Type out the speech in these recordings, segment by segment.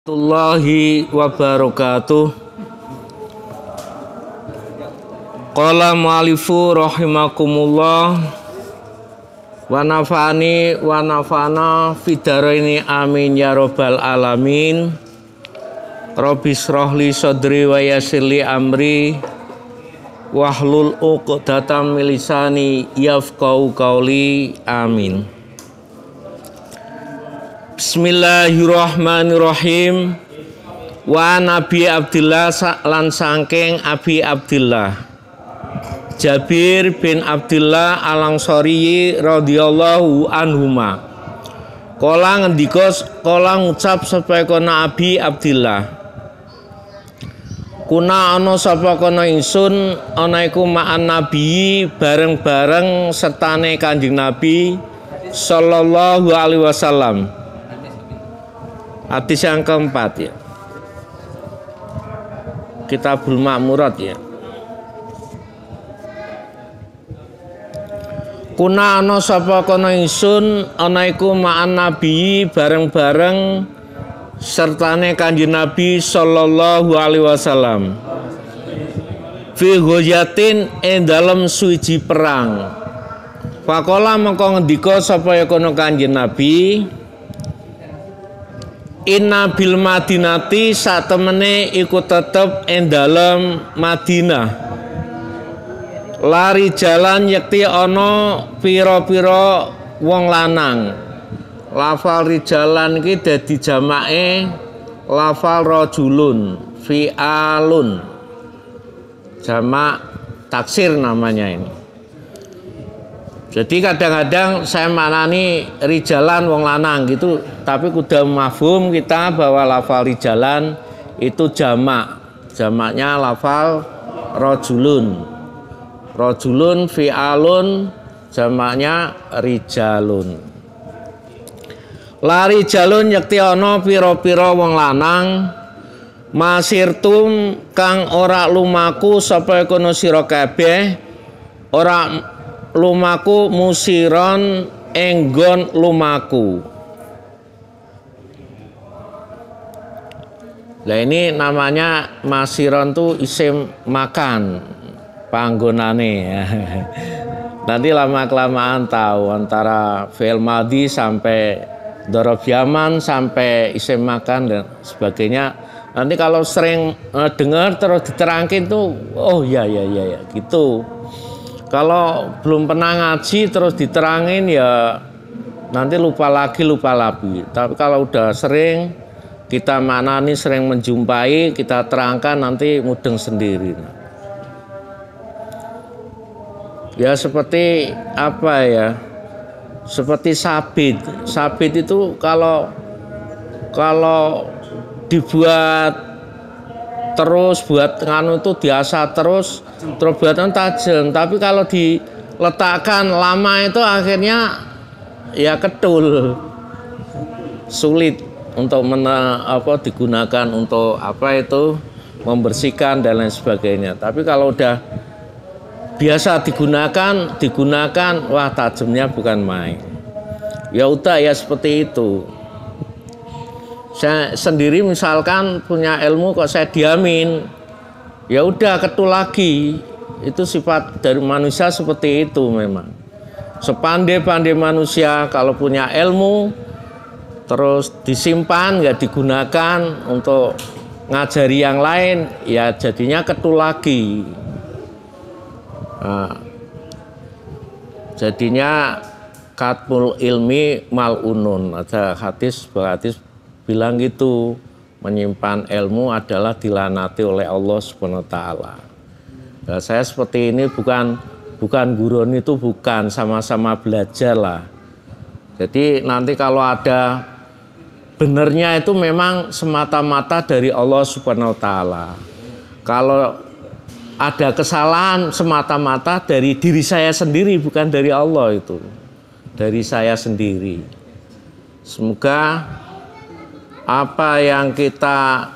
Warahmatullahi wabarakatuh. Qala mu'alifu rahimakumullah wa nafa'ani wa nafa'na fidaraini amin ya rabbal alamin. Rabbi shrahli sadri wa yassirli amri wahlul 'uqdatam min lisani yafqahu qawli amin. Bismillahirrahmanirrahim. Wa Nabi Abdillah lan sangking Abi Abdillah Jabir bin Abdillah Al-Ansari radhiyallahu anhuma. Kala ngendika kala ngucap sapa kono Abi Abdillah. Kuna ana sapa kono ingsun ana iku ma'an nabi bareng-bareng sertane Kanjeng Nabi sallallahu alaihi wasallam. Hadis yang keempat ya. Kitabul Ma'murat ya. Kuna ana sapa kono ingsun ana iku ma'an nabi bareng-bareng sertane Kanjeng Nabi sallallahu alaihi wasallam. Fi ghayatin dalem suci perang. Faqala mengko ngendika sapa kono Kanjeng Nabi, Inna bil Madinati satemene iku tetep ing dalem Madinah. Lari jalan yakti ana pira-pira wong lanang. Lafal rijalan iki dadi jamake lafal rajulun, fi'alun. Jamak taksir namanya ini. Jadi kadang-kadang saya maknani rijalan wong lanang gitu, tapi kudu mafhum kita bahwa lafal rijalan itu jamak. Jamaknya lafal rajulun. Rajulun fi'alun jamaknya rijalun. La rijalun yakti ana pira-pira wong lanang masirtum kang ora lumaku sapa kono sira kabeh ora lumaku musiron enggon lumaku. Lah ini namanya masiron tuh isim makan panggonane ya. Nanti lama-kelamaan tahu antara fi'il madhi sampai dhorob yaman sampai isim makan dan sebagainya. Nanti kalau sering dengar terus diterangkin tuh oh ya gitu. Kalau belum pernah ngaji terus diterangin ya nanti lupa lagi. Tapi kalau udah sering kita maknani, sering menjumpai, kita terangkan nanti mudeng sendiri. Ya seperti apa ya? Seperti sabit. Sabit itu kalau dibuat terus buat nganu itu biasa terus buatan tajam, tapi kalau diletakkan lama itu akhirnya ya ketul, sulit untuk digunakan untuk membersihkan dan lain sebagainya. Tapi kalau udah biasa digunakan wah tajamnya bukan main. Ya udah ya seperti itu. Saya sendiri misalkan punya ilmu kok saya diamin, ya udah ketul lagi. Itu sifat dari manusia seperti itu memang. Sepandai-pandai manusia kalau punya ilmu terus disimpan nggak digunakan untuk ngajari yang lain, ya jadinya ketul lagi. Nah, jadinya katmul ilmi mal'unun. Ada hadis bilang gitu, menyimpan ilmu adalah dilanati oleh Allah Subhanahu wa taala. Nah, saya seperti ini bukan gurun itu bukan, sama-sama belajar lah. Jadi nanti kalau ada benernya itu memang semata-mata dari Allah Subhanahu wa taala. Kalau ada kesalahan semata-mata dari diri saya sendiri, bukan dari Allah itu. Dari saya sendiri. Semoga apa yang kita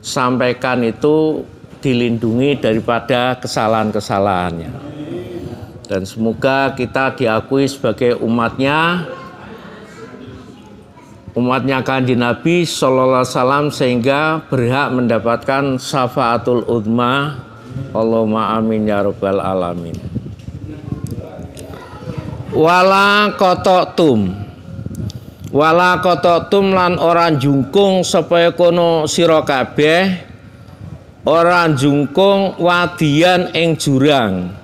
sampaikan itu dilindungi daripada kesalahan-kesalahannya. Dan semoga kita diakui sebagai umatnya umatnya Kanjeng Nabi sallallahu alaihi wasallam sehingga berhak mendapatkan syafaatul uzma. Allahumma amin ya rabbal alamin. Wala qatatum lan orang jungkung supaya kono sira kabeh orang jungkung wadian ing jurang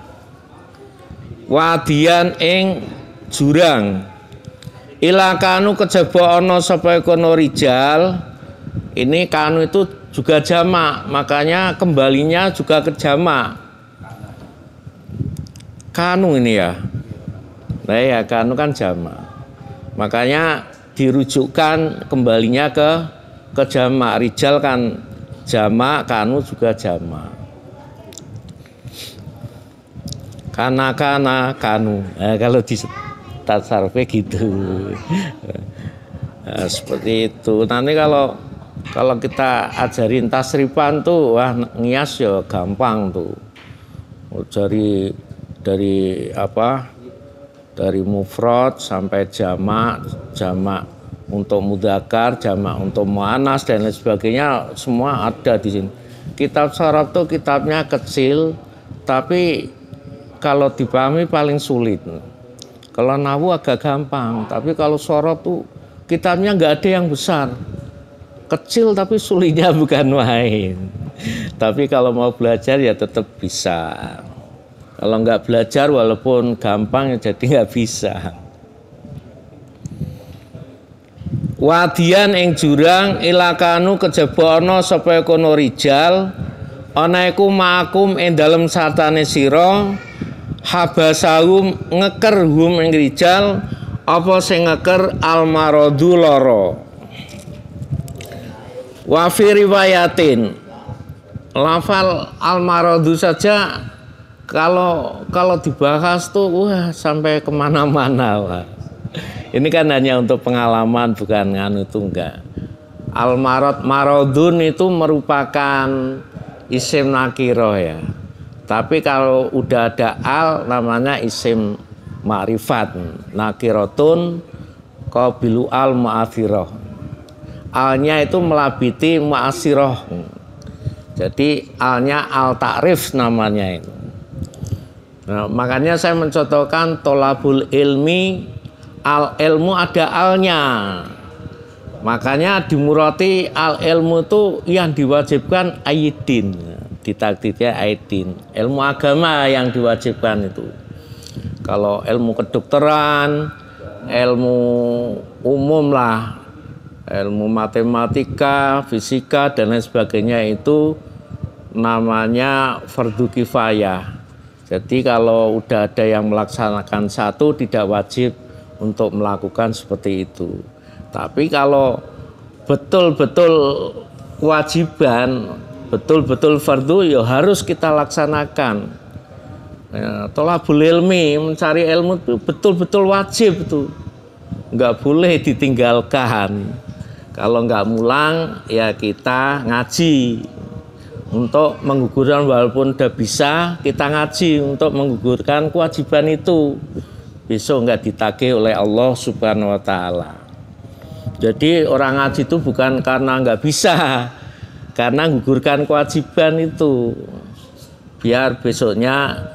ila kanu kejaba ana supaya kono rijal. Ini kanu itu juga jamak, makanya kembalinya juga ke jamak. Kanu ini ya. Nah ya kanu kan jamak. Makanya dirujukkan kembalinya ke jamak. Rijal kan jamak, kanu juga jamak. Kana kanu. Nah, kalau di tasarufnya gitu. Nah, seperti itu. Nanti kalau kita ajarin tasrifan tuh, wah ngias ya gampang tuh. Dari apa? Dari mufrad sampai jamak untuk mudzakkar, jamak untuk muannas dan lain sebagainya semua ada di sini. Kitab sharaf tuh kitabnya kecil, tapi kalau dipahami paling sulit. Kalau nahwu agak gampang, tapi kalau sharaf tuh kitabnya nggak ada yang besar. Kecil tapi sulitnya bukan main. Tapi kalau mau belajar ya tetap bisa. Kalau nggak belajar walaupun gampang ya jadi nggak bisa. Wadian ing jurang ilakanu kejaba ana sapa kono rijal ana iku makum ing dalem sartane sira habasahum ngeker hum ing rijal apa sing ngeker almaradu lara. Wa fi riwayatin lafal almaradu saja kalau dibahas tuh wah sampai kemana-mana. Wah. Ini kan hanya untuk pengalaman bukan nganu itu enggak. Maradun itu merupakan isim nakiro ya. Tapi kalau udah ada al namanya isim ma'rifat. Nakiratun qabilu al mu'athirah. Alnya itu melabiti mu'asirah. Jadi alnya al ta'rif namanya itu. Nah, makanya saya mencontohkan tolabul ilmi, al ilmu ada alnya. Makanya dimurati al ilmu itu yang diwajibkan aidin, ditakdirnya aidin. Ilmu agama yang diwajibkan itu. Kalau ilmu kedokteran, ilmu umum lah, ilmu matematika, fisika dan lain sebagainya itu namanya fardu kifayah. Jadi kalau udah ada yang melaksanakan satu tidak wajib untuk melakukan seperti itu. Tapi kalau betul-betul kewajiban, betul-betul fardu ya harus kita laksanakan. Ya, tolabul ilmi, mencari ilmu itu betul-betul wajib itu. Enggak boleh ditinggalkan. Kalau enggak mulang ya kita ngaji. Untuk menggugurkan walaupun udah bisa kita ngaji untuk menggugurkan kewajiban itu. Besok enggak ditagih oleh Allah Subhanahu wa taala. Jadi orang ngaji itu bukan karena enggak bisa, karena menggugurkan kewajiban itu. Biar besoknya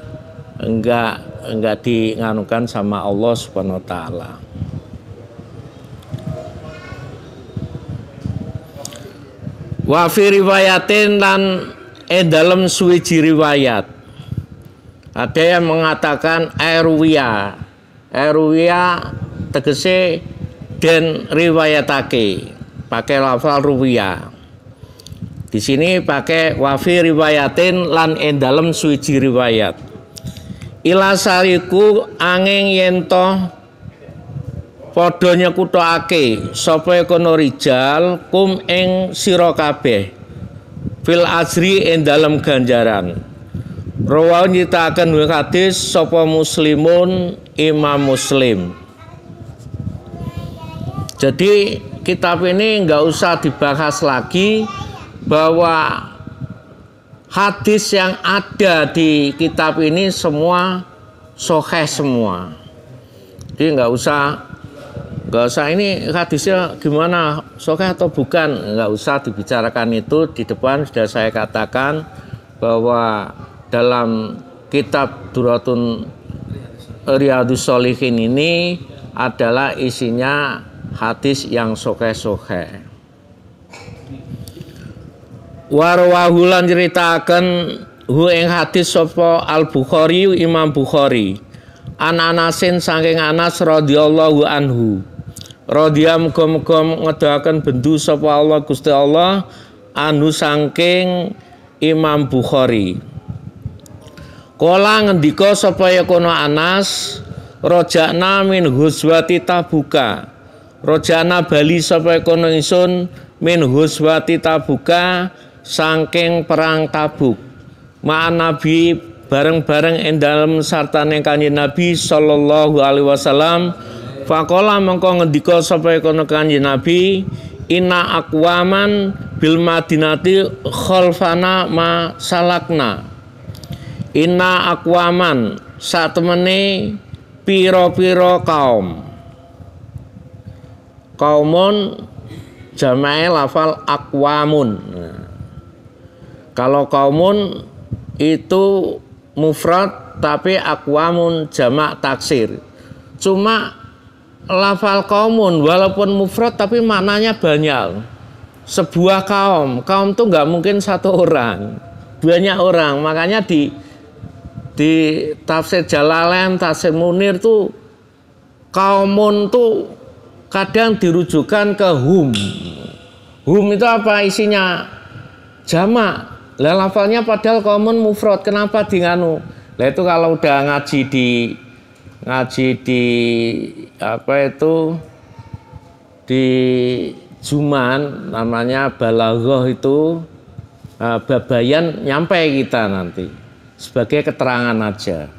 enggak dinganukan sama Allah Subhanahu wa taala. Wa fi riwayatin lan dalam suwiji riwayat ada yang mengatakan erwiya tegese den riwayatake pakai lafal ruwiya. Di sini pakai wa fi riwayatin lan dalam suwiji riwayat. Ila sariku angin yento padha nyekutake sapa kono rijal kum ing sira kabeh fil ajri ing dalem ganjaran. Rawahu nyitaken hadis sapa Muslimun Imam Muslim. Jadi kitab ini enggak usah dibahas lagi bahwa hadis yang ada di kitab ini semua sahih semua. Jadi enggak usah Nggak usah ini hadisnya gimana, sahih atau bukan, nggak usah dibicarakan itu. Di depan sudah saya katakan bahwa dalam kitab Duratun Riyadhus Shalihin ini adalah isinya hadis yang sahih. Warwahu lan nyritakaken hu ing hadis sapa Al-Bukhari Imam Bukhari an Anasin saking Anas radhiyallahu anhu radhiya muga-muga ngedoaken bendu sapa Allah Gusti Allah anhu saking Imam Bukhari. Kala ngendika sapa ya kono Anas roja'na min huzwati Tabuka roja'na bali sapa kono ingsun min huzwati Tabuka saking perang Tabuk ma'an Nabi bareng-bareng ing dalem sartane Kanjeng Nabi sallallahu alaihi wasallam. Faqala mengko ngendika sapa kono Kanjeng Nabi inna aqwaman bil madinati khalfana ma salakna. Inna aqwaman satemene pira-pira kaum. Kaumun jamae lafal aqwamun. Kalau kaumun itu mufrad tapi aqwamun jamak taksir. Cuma lafal kaumun walaupun mufrad tapi maknanya banyak. Sebuah kaum tuh nggak mungkin satu orang, banyak orang. Makanya di tafsir Jalalain, tafsir Munir tuh kaumun tuh kadang dirujukan ke hum. Hum itu apa isinya? Jamak. Lah lafalnya padahal kaumun mufrad, kenapa di nganu? Lah itu kalau udah ngaji di apa itu di Juman namanya balaghah itu babayan nyampe kita nanti sebagai keterangan aja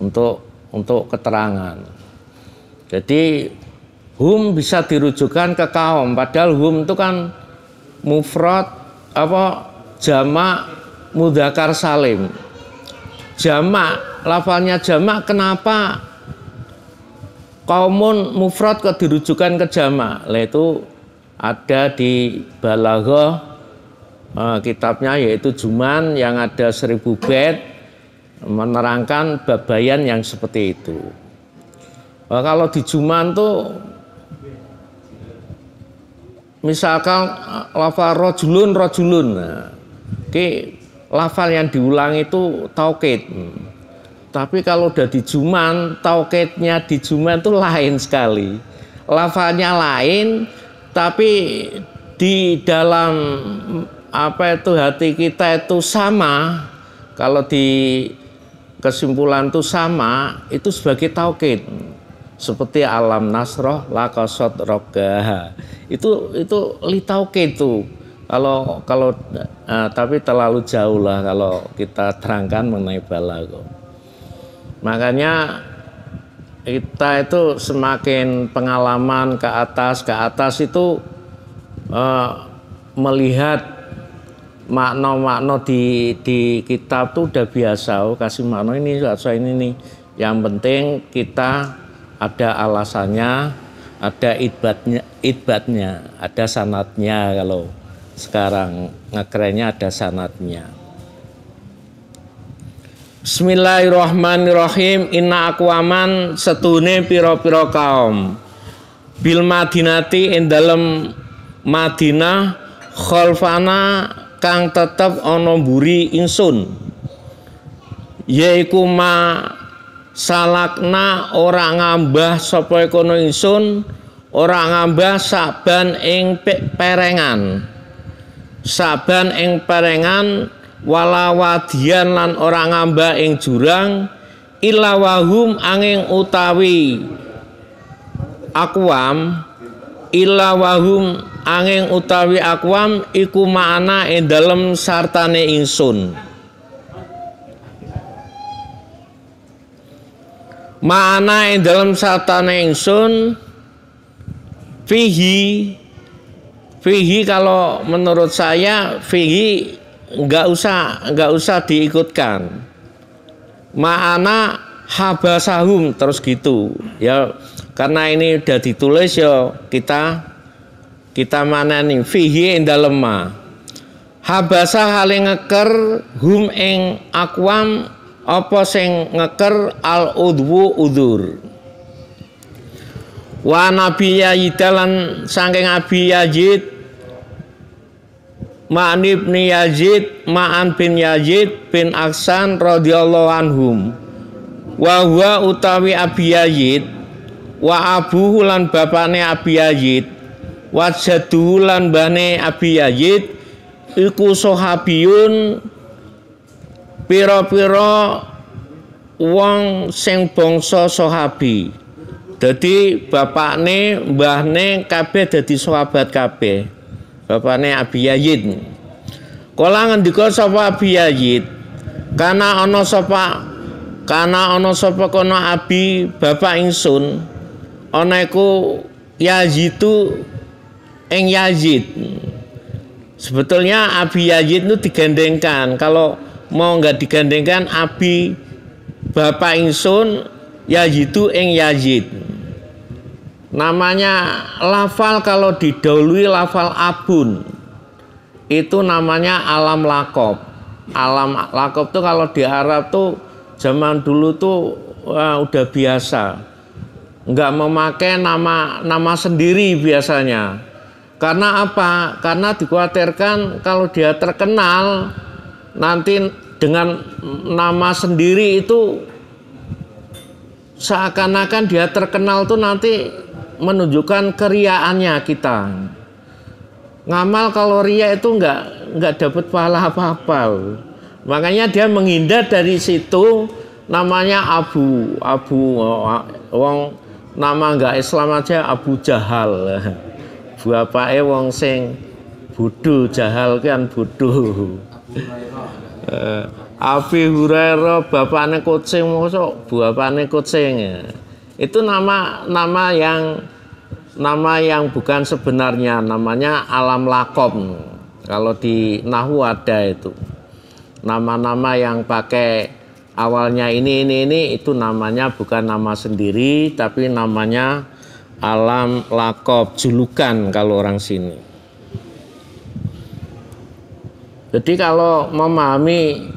untuk keterangan. Jadi hum bisa dirujukan ke kaum, padahal hum itu kan mufrad apa jamak mudzakkar salim. Jamak, lafalnya jamak, kenapa kaumun mufrad kok dirujukan ke jamak? Lah itu ada di Balaghah kitabnya yaitu Juman yang ada 1000 bait menerangkan babayan yang seperti itu. Kalau di Juman tuh misalkan lafal rojulun. Nah, lafal yang diulang itu taukid. Tapi kalau udah di Juman, taukidnya di Juman itu lain sekali. Lafalnya lain, tapi di dalam apa itu hati kita itu sama. Kalau di kesimpulan itu sama, itu sebagai taukid. Seperti alam nasroh lakasot rogaha. Itu li taukid itu. Kalau tapi terlalu jauh lah kalau kita terangkan mengenai balaghah. Makanya kita itu semakin pengalaman ke atas itu melihat makna-makna di kitab tuh udah biasa. Kasih makna ini nih. Yang penting kita ada alasannya, ada idbatnya, ada sanadnya. Kalau sekarang ngekerennya ada sanadnya. Bismillahirrahmanirrahim. Inna aqwaman setune pira-pira kaum bil madinati ing dalem Madinah khalfana kang tetep ana mburi ingsun yaiku ma salakna ora ngambah sapa kono ingsun ora ngambah saban ing perengan wala wadian lan ora ngambah ing jurang illa wahum angin utawi akwam iku makna ing dalem sartane ingsun. Makna ing dalem sartane ingsun fihi kalau menurut saya fihi enggak usah diikutkan. Makna habasahum terus gitu ya. karena ini udah ditulis ya kita manani fihi ing dalem ma. Habasa hale ngeker hum ing akwam apa sing ngeker al udwu udzur. Wa nabi Yazidalan saking Abi Yazid Ma'an ibni Yazid Ma'an bin Yazid bin Aksan radhiyallahu anhum. Wa huwa utawi Abi Yazid wa abuhu lan bapane Abi Yazid wa jadduhu lan bane Abi Yazid iku sahabiyun pira-pira wong sing bangsa sahabi. Dadi bapakne mbahne kabeh dadi sahabat kabeh. Bapakne Abi Yazid. Kala ngendika sapa Abi Yazid, kana ana sapa kono Abi bapak ingsun ana iku Yazidu ing Yazid. Sebetulnya Abi Yazid itu digandengkan. Kalau mau enggak digandengkan Abi bapak ingsun Yazidu ing Yazid. Namanya lafal kalau didahului lafal abun itu namanya alam lakob. Alam lakob tuh kalau di Arab tuh zaman dulu tuh udah biasa, nggak memakai nama sendiri biasanya. Karena apa? Karena dikhawatirkan kalau dia terkenal nanti dengan nama sendiri itu seakan-akan dia terkenal tuh nanti menunjukkan keriaannya kita. Ngamal kalau ria itu nggak dapat pahala apa-apa. Makanya dia menghindar dari situ, namanya Abu wong nama nggak Islam aja Abu Jahal. Bapake wong sing bodoh, Jahal kan bodoh. Abi Hurairah bapakne kucing, mosok bapakne kucing. Itu nama yang bukan sebenarnya, namanya alam lakob. Kalau di nahwu ada itu. Nama-nama yang pakai awalnya ini itu namanya bukan nama sendiri tapi namanya alam lakob, julukan kalau orang sini. Jadi kalau memahami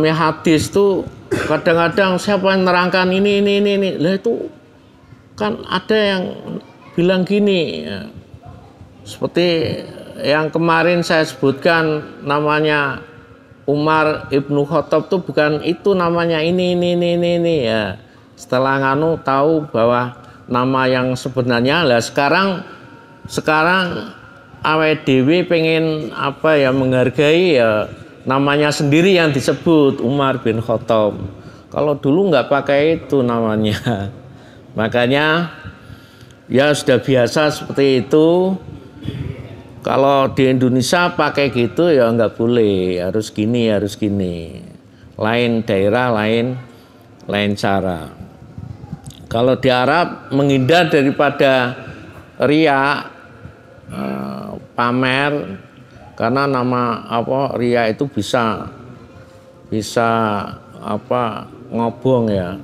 hadis tuh kadang-kadang siapa yang nerangkan ini. Lah itu kan ada yang bilang gini ya. Seperti yang kemarin saya sebutkan namanya Umar Ibnu Khattab tuh bukan itu namanya ini ya. Setelah nganu tahu bahwa nama yang sebenarnya lah sekarang awake dhewe pengen menghargai ya namanya sendiri yang disebut Umar bin Khattab. Kalau dulu nggak pakai itu namanya. Makanya ya sudah biasa seperti itu. Kalau di Indonesia pakai gitu ya nggak boleh. Harus gini. Lain daerah, lain cara. Kalau di Arab menghindar daripada riya, pamer. Karena nama ria itu bisa ngobong ya,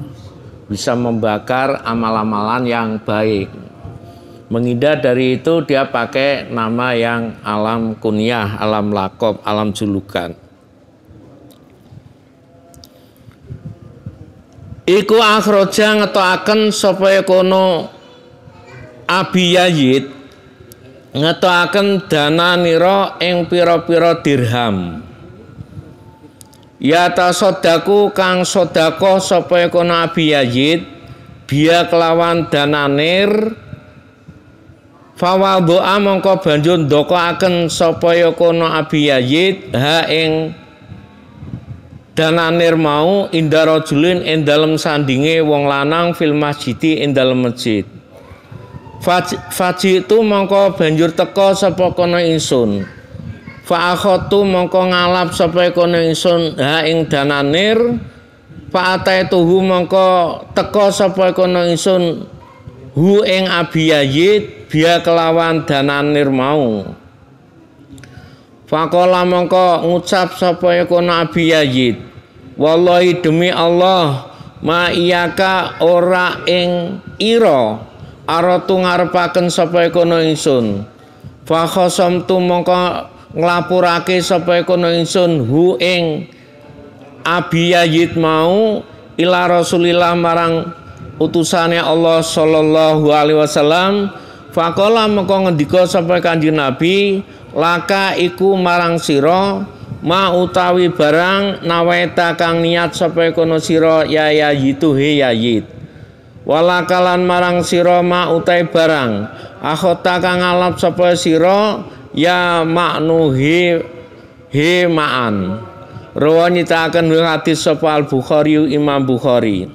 bisa membakar amal-amalan yang baik. Menghindar dari itu dia pakai nama yang alam kunyah, alam lakob, alam julukan. Iku akhroja ngetoaken sapa kono Abi Yazid ngetoaken dana nira ing pira-pira dirham. Ya tasodaku kang sedekah sapa kono Abi Yazid biya kelawan dananir fawadho'a mongko banjur ndokoaken sapa kono Abi Yazid ha ing dananir mau indara julin ing dalem sandinge wong lanang fil masjidi ing dalem masjid. Faji itu mongko banjur teka sapa kono ingsun. Fa akhatu mongko ngalap sapa kono ingsun ha ing dananir. Fa ataituhu mongko teka sapa kono ingsun hu ing Abi Yazid biya kelawan dananir mau. Faqala mongko ngucap sapa kono Abi Yazid, wallahi demi Allah ma iyaka ora ing ira aratu ngarepaken sapa kono ingsun fa khasamtu mongko nglapurake sapa kono ingsun hu ing Abi Yazid mau ila Rasulillah marang utusane Allah sallallahu alaihi wasallam faqala mongko ngendika sapa Kanjeng Nabi laka iku marang sira ma utawi barang naweta kang niat sapa kono sira ya Yazidu he Yazid walakalan marang sira ma utai barang akhota kang ngalap sapa sira ya maknuhi he ma'an rawa nyitaken hadis sapa Al Bukhari Imam Bukhari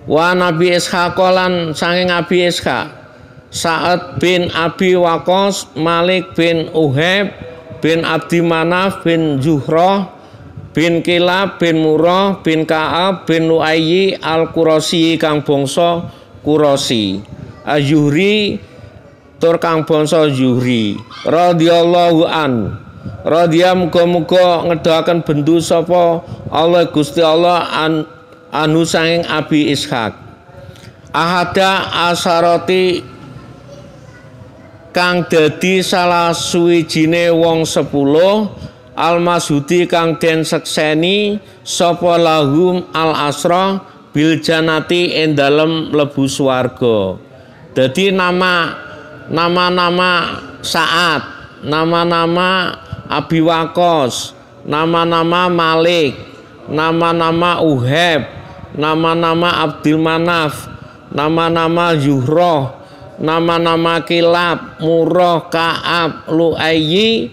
wa Nabi Ishaq lan saking Abi Ishaq Sa'ad bin Abi Waqqas Malik bin Uhayb bin Abdi Manaf bin Zuhrah bin Kilab bin Murrah bin Ka'ab bin Lu'ayyi Al-Qurasi kang bangsa Qurasi Az-Zuhri tur kang bangsa Zuhri radhiyallahu an radhiya muga-muga ngedahaken bendu sapa Allah Gusti Allah anu saking Abi Ishaq ahada asarati kang dadi salah suwijine wong 10 al-masudi kang den sekseni sapa lahum al-asra bil janati ing dalem mlebu swarga. Dadi nama-nama Sa'ad, nama-nama Abi Waqqas, nama-nama Malik, nama-nama Uhayb, nama-nama Abdul Manaf, nama-nama Zuhrah, nama-nama Kilab, Murrah, Ka'ab, Lu'ayyi,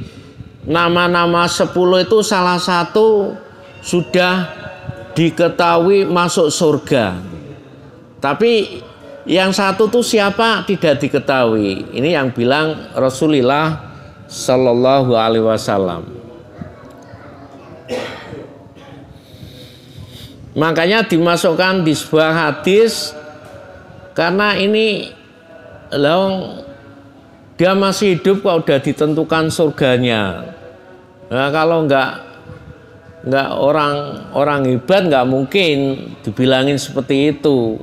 nama-nama 10 itu salah satu sudah diketahui masuk surga. Tapi yang satu tuh siapa tidak diketahui. Ini yang bilang Rasulullah Sallallahu Alaihi Wasallam. Makanya dimasukkan di sebuah hadis karena ini dia masih hidup kok udah ditentukan surganya. Nah, kalau nggak orang hebat nggak mungkin dibilangin seperti itu.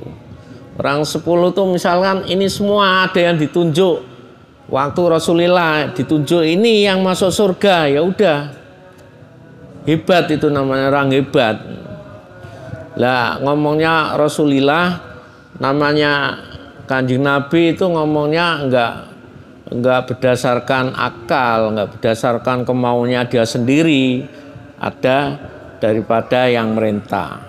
Orang 10 tuh misalkan ini semua ada yang ditunjuk. Waktu Rasulullah ditunjuk ini yang masuk surga, ya udah hebat, itu namanya orang hebat. Lah ngomongnya Rasulullah, namanya Kanjeng Nabi itu ngomongnya enggak berdasarkan akal, enggak berdasarkan kemauannya dia sendiri, ada daripada yang merintah.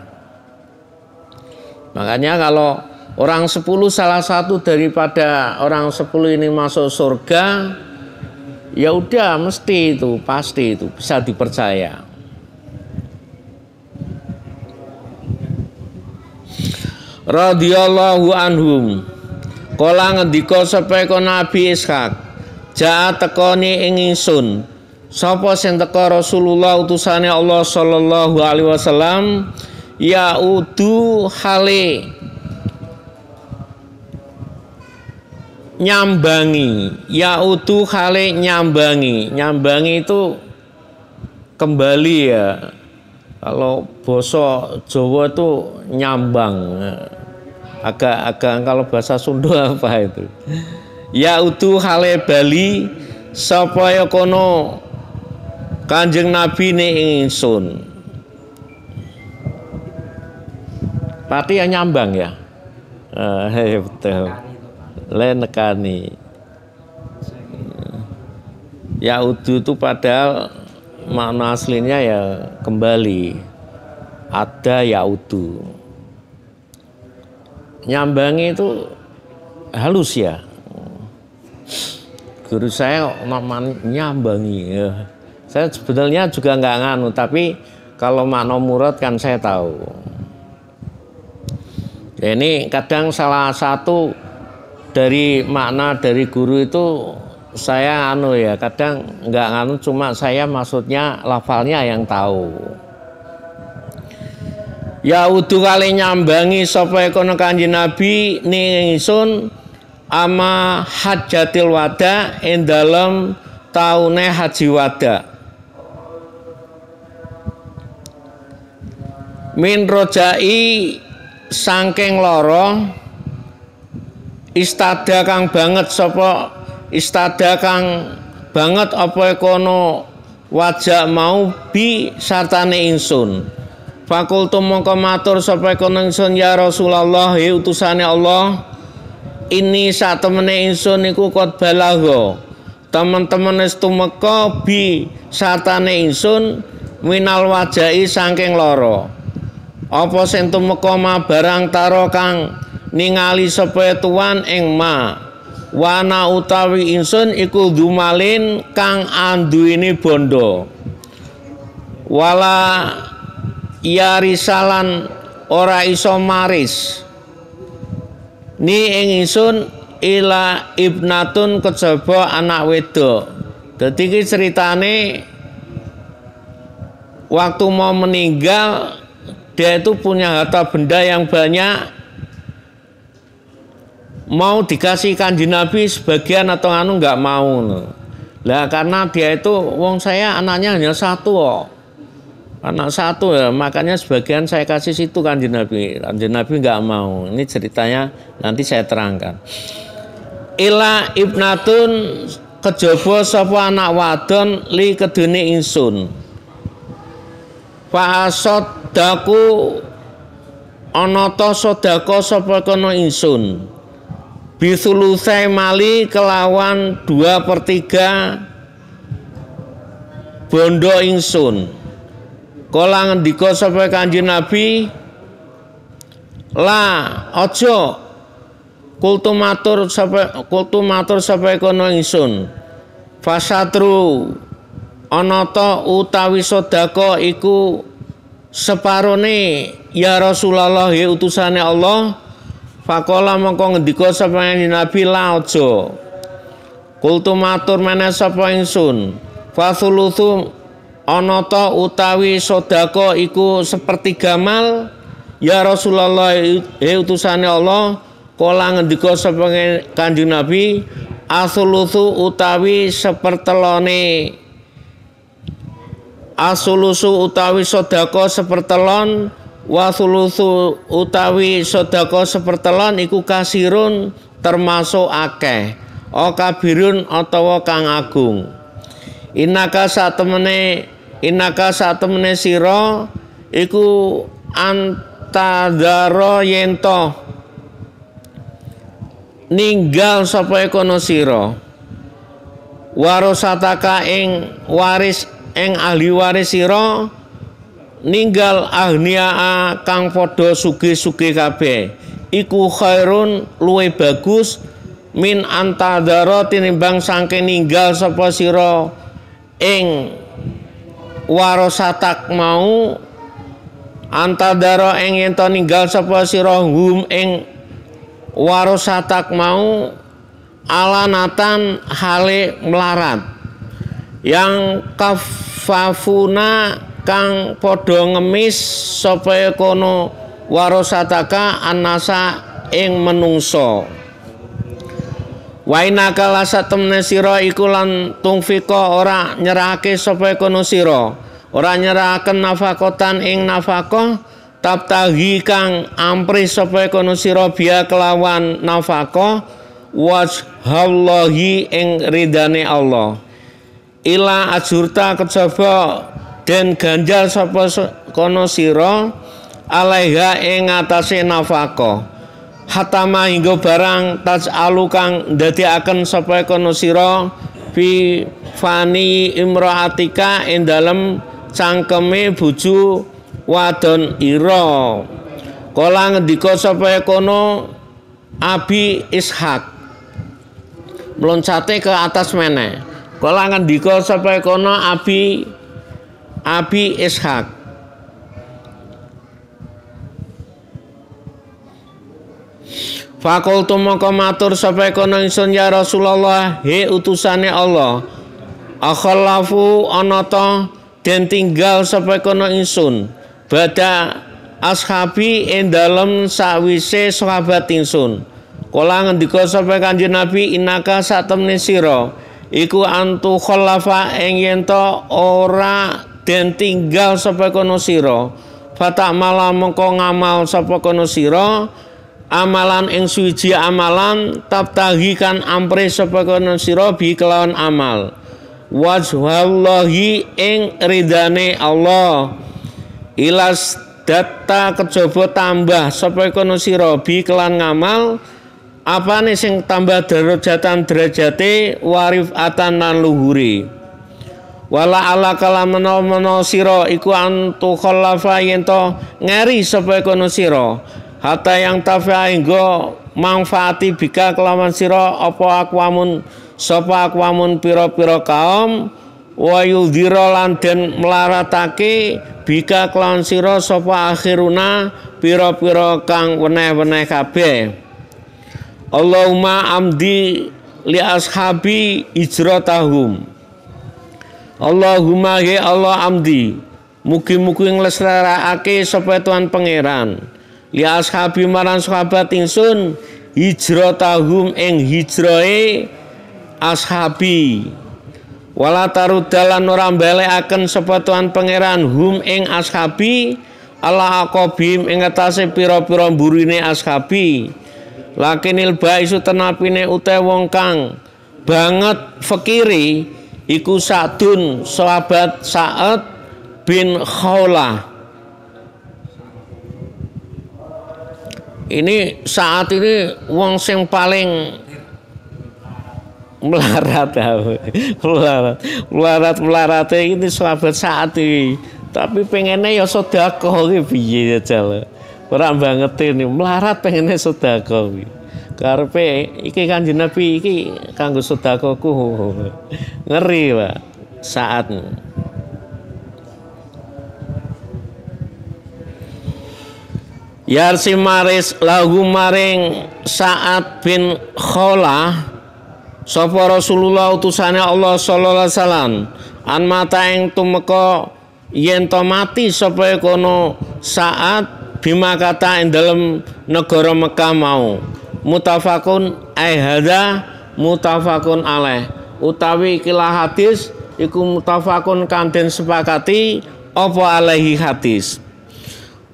Makanya kalau orang 10 salah satu daripada orang 10 ini masuk surga, ya udah mesti itu, pasti itu bisa dipercaya. Radhiyallahu anhum. Kala ngendika sapa Nabi Ishaq, "Ja tekoni ing ingsun sapa sing teka Rasulullah utusane Allah sallallahu alaihi wasallam ya udu hale nyambangi, yaudu hale nyambangi. Nyambangi itu kembali ya. Kalau basa Jawa itu nyambang. Agak kalau bahasa Sunda apa itu? Yaudu hale bali sapa ya kono Kanjeng Nabi ne ingsun. Pati ya nyambang ya. Betul. Lain nekani. Yaudu itu padahal makna aslinya ya kembali. Ada yaudu. Nyambangi itu halus ya. Guru saya namanya nyambangi. Saya sebenarnya juga nggak nganu, tapi kalau makna murad kan saya tahu. Ya, ini kadang salah satu dari makna dari guru itu saya kadang nggak cuma saya maksudnya lafalnya yang tahu. Ya udu kali nyambangi sapa kono Kanjeng Nabi ning ingsun ama hajjatil wada ing dalem taune haji wada. min rojai saking loro istada kang banget sapa istada kang banget apa kono wajah mau bi sartane ingsun. Fakultu mongko matur sapa kono ingsun ya Rasulullah utusane Allah, ini satemene ingsun iku kot balagho teman-teman wis tumeka bi sartane ingsun minal wajai saking loro. Apa sing tumeka ma barang taro kang ningali sapa tuan ing ma wana utawi ingsun iku dumalin kang anduweni bondo wala ya risalan ora iso maris ni ing ingsun ila ibnatun kejaba anak wedok. Dadi iki ceritane waktu mau meninggal dia itu punya harta benda yang banyak, mau dikasih Kanjeng Nabi sebagian atau anu nggak mau. Lah karena dia itu wong saya anaknya hanya satu anak satu ya, makanya sebagian saya kasih situ Kanjeng Nabi. Kanjeng Nabi nggak mau. Ini ceritanya nanti saya terangkan. Ila ibnatun kejaba sapa anak wadon li kedune ingsun. Fa daku ana ta sedekah sapa kono ingsun bisulusai mali kelawan 2/3 bondo ingsun. Kala ngendika sapa Kanjeng Nabi, la aja kultu matur sapa kono ingsun. Fasatru ana ta utawi sedekah iku separone ya Rasulullah ya utusane Allah. Faqala mongko ngendika sapa Nabi la aja. Kultu matur meneh sapa ingsun. Fasulusu ana ta utawi sedekah iku 1/3 mal ya Rasulullah ya utusane Allah. Kala ngendika sapa Kanjeng Nabi asulusu utawi 1/3 asulusu utawi sedekah 1/3 wasulusu utawi sedekah 1/3 iku kasirun termasuk akeh kabirun atawa kang agung. Inaka satemene sira iku antadara yento ninggal sapa kono sira warosataka ing waris ing ahli waris sira ninggal ahniaa kang padha sugih-sugih kabeh iku khairun luwe bagus min antadara tinimbang saking ninggal sapa sira ing warasatak mau antadara ing yen to ninggal sapa sira hum ing warasatak mau alanatan hale melarat yang kafafuna kang padha ngemis sapa kono warasataka anasa ing menungso. Wainaka lasatemne sira iku lan tungfika ora nyerahake sapa kono sira ora nyerahaken nafakotan ing nafakah tabtahi kang amprih sapa kono sira biya kelawan nafakah wajhallahi ing ridane Allah ila ajurta kejaba den ganjal sapa kono sira alaiha ing atase nafakah hatama hingga barang tasalu kang ndadekaken sapa kono sira fi fani imraatika ing dalem cangkeme bojo wadon ira. Kala ngendika sapa kono Abi Ishaq mloncate ke atas meneh. Kala ngendika sapa kono Abi Ishaq Fakultu mongko matur sapa kono ingsun ya Rasulullah he utusane Allah akhallafu ana ta den tinggal sapa kono ingsun bada ashabi ing dalem sawise sahabat ingsun. Kala ngendika sapa Kanjeng Nabi innaka satemene sira iku antu khallafa ing yen to ora den tinggal sapa kono sira fatamala mongko ngamal sapa kono sira amalan ing suwiji amalan tabtahi kan ampre sapa kono sira bi kelawan amal wajhallahi ing ridane Allah ilas data kejaba tambah sapa kono sira bi kelan ngamal apane sing tambah derajatan derajate warifatan lan luhure wala ala kalamana mena sira iku antu khallafa yen to ngeri sapa kono sira hatta yang tafa enggo manfaati bika kelawan sira apa akwamun sapa akwamun pira-pira kaum wa yudhira lan den melaratake bika kelawan sira sapa akhiruna pira-pira kang weneh-weneh kabeh Allahumma amdi li ashabi hijratahum Allahumma ya Allah amdi mugi-mugi nglestarekake sapa Tuhan pangeran li ashabi marang sahabat ingsun hijratahum ing hijrahe ashabi wala tarudalan ora balekaken sapa Tuhan pangeran hum ing ashabi ala aqabim ing atase pira-pira mburine ashabi lakinil baisu tenapine ute wong kang banget fakiri iku Sa'dun sahabat Sa'ad bin Khawlah. Ini saat ini wong sing paling melarat ini sahabat Sa'ad iki. Tapi pengennya ya sedekah iki piye jal. Ora bangetin melarat pengennya sedekah iki. Karepe iki Kanjeng Nabi iki kanggo sedekahku. Ngeri, Pak. Saat Yarsi maris lahu maring Sa'ad bin Khawlah sapa Rasulullah utusane Allah sallallahu alaihi wasallam an mata ing tumeka yen to mati sapa kono Sa'ad bima kata ing dalem negara Mekah mau mutafakun hadza mutafakun alaih utawi ikilah hadis iku mutafakun kang den sepakati apa alaihi hadis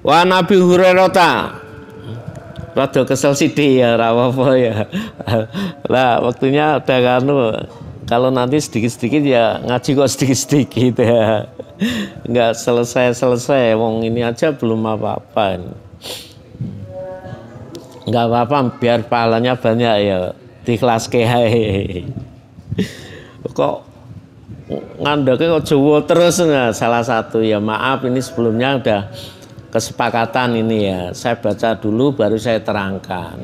wa Nabi Hurairah ta rada kesel sithik ya ora apa ya lah waktunya udah kanu kalau nanti sedikit-sedikit ya ngaji kok sedikit-sedikit ya enggak selesai wong ini aja belum apa-apa enggak apa-apa biar pahalanya banyak ya dikhlaske ae kok ngandake kok Jawa terus enggak salah satu ya maaf ini sebelumnya udah kesepakatan ini ya saya baca dulu baru saya terangkan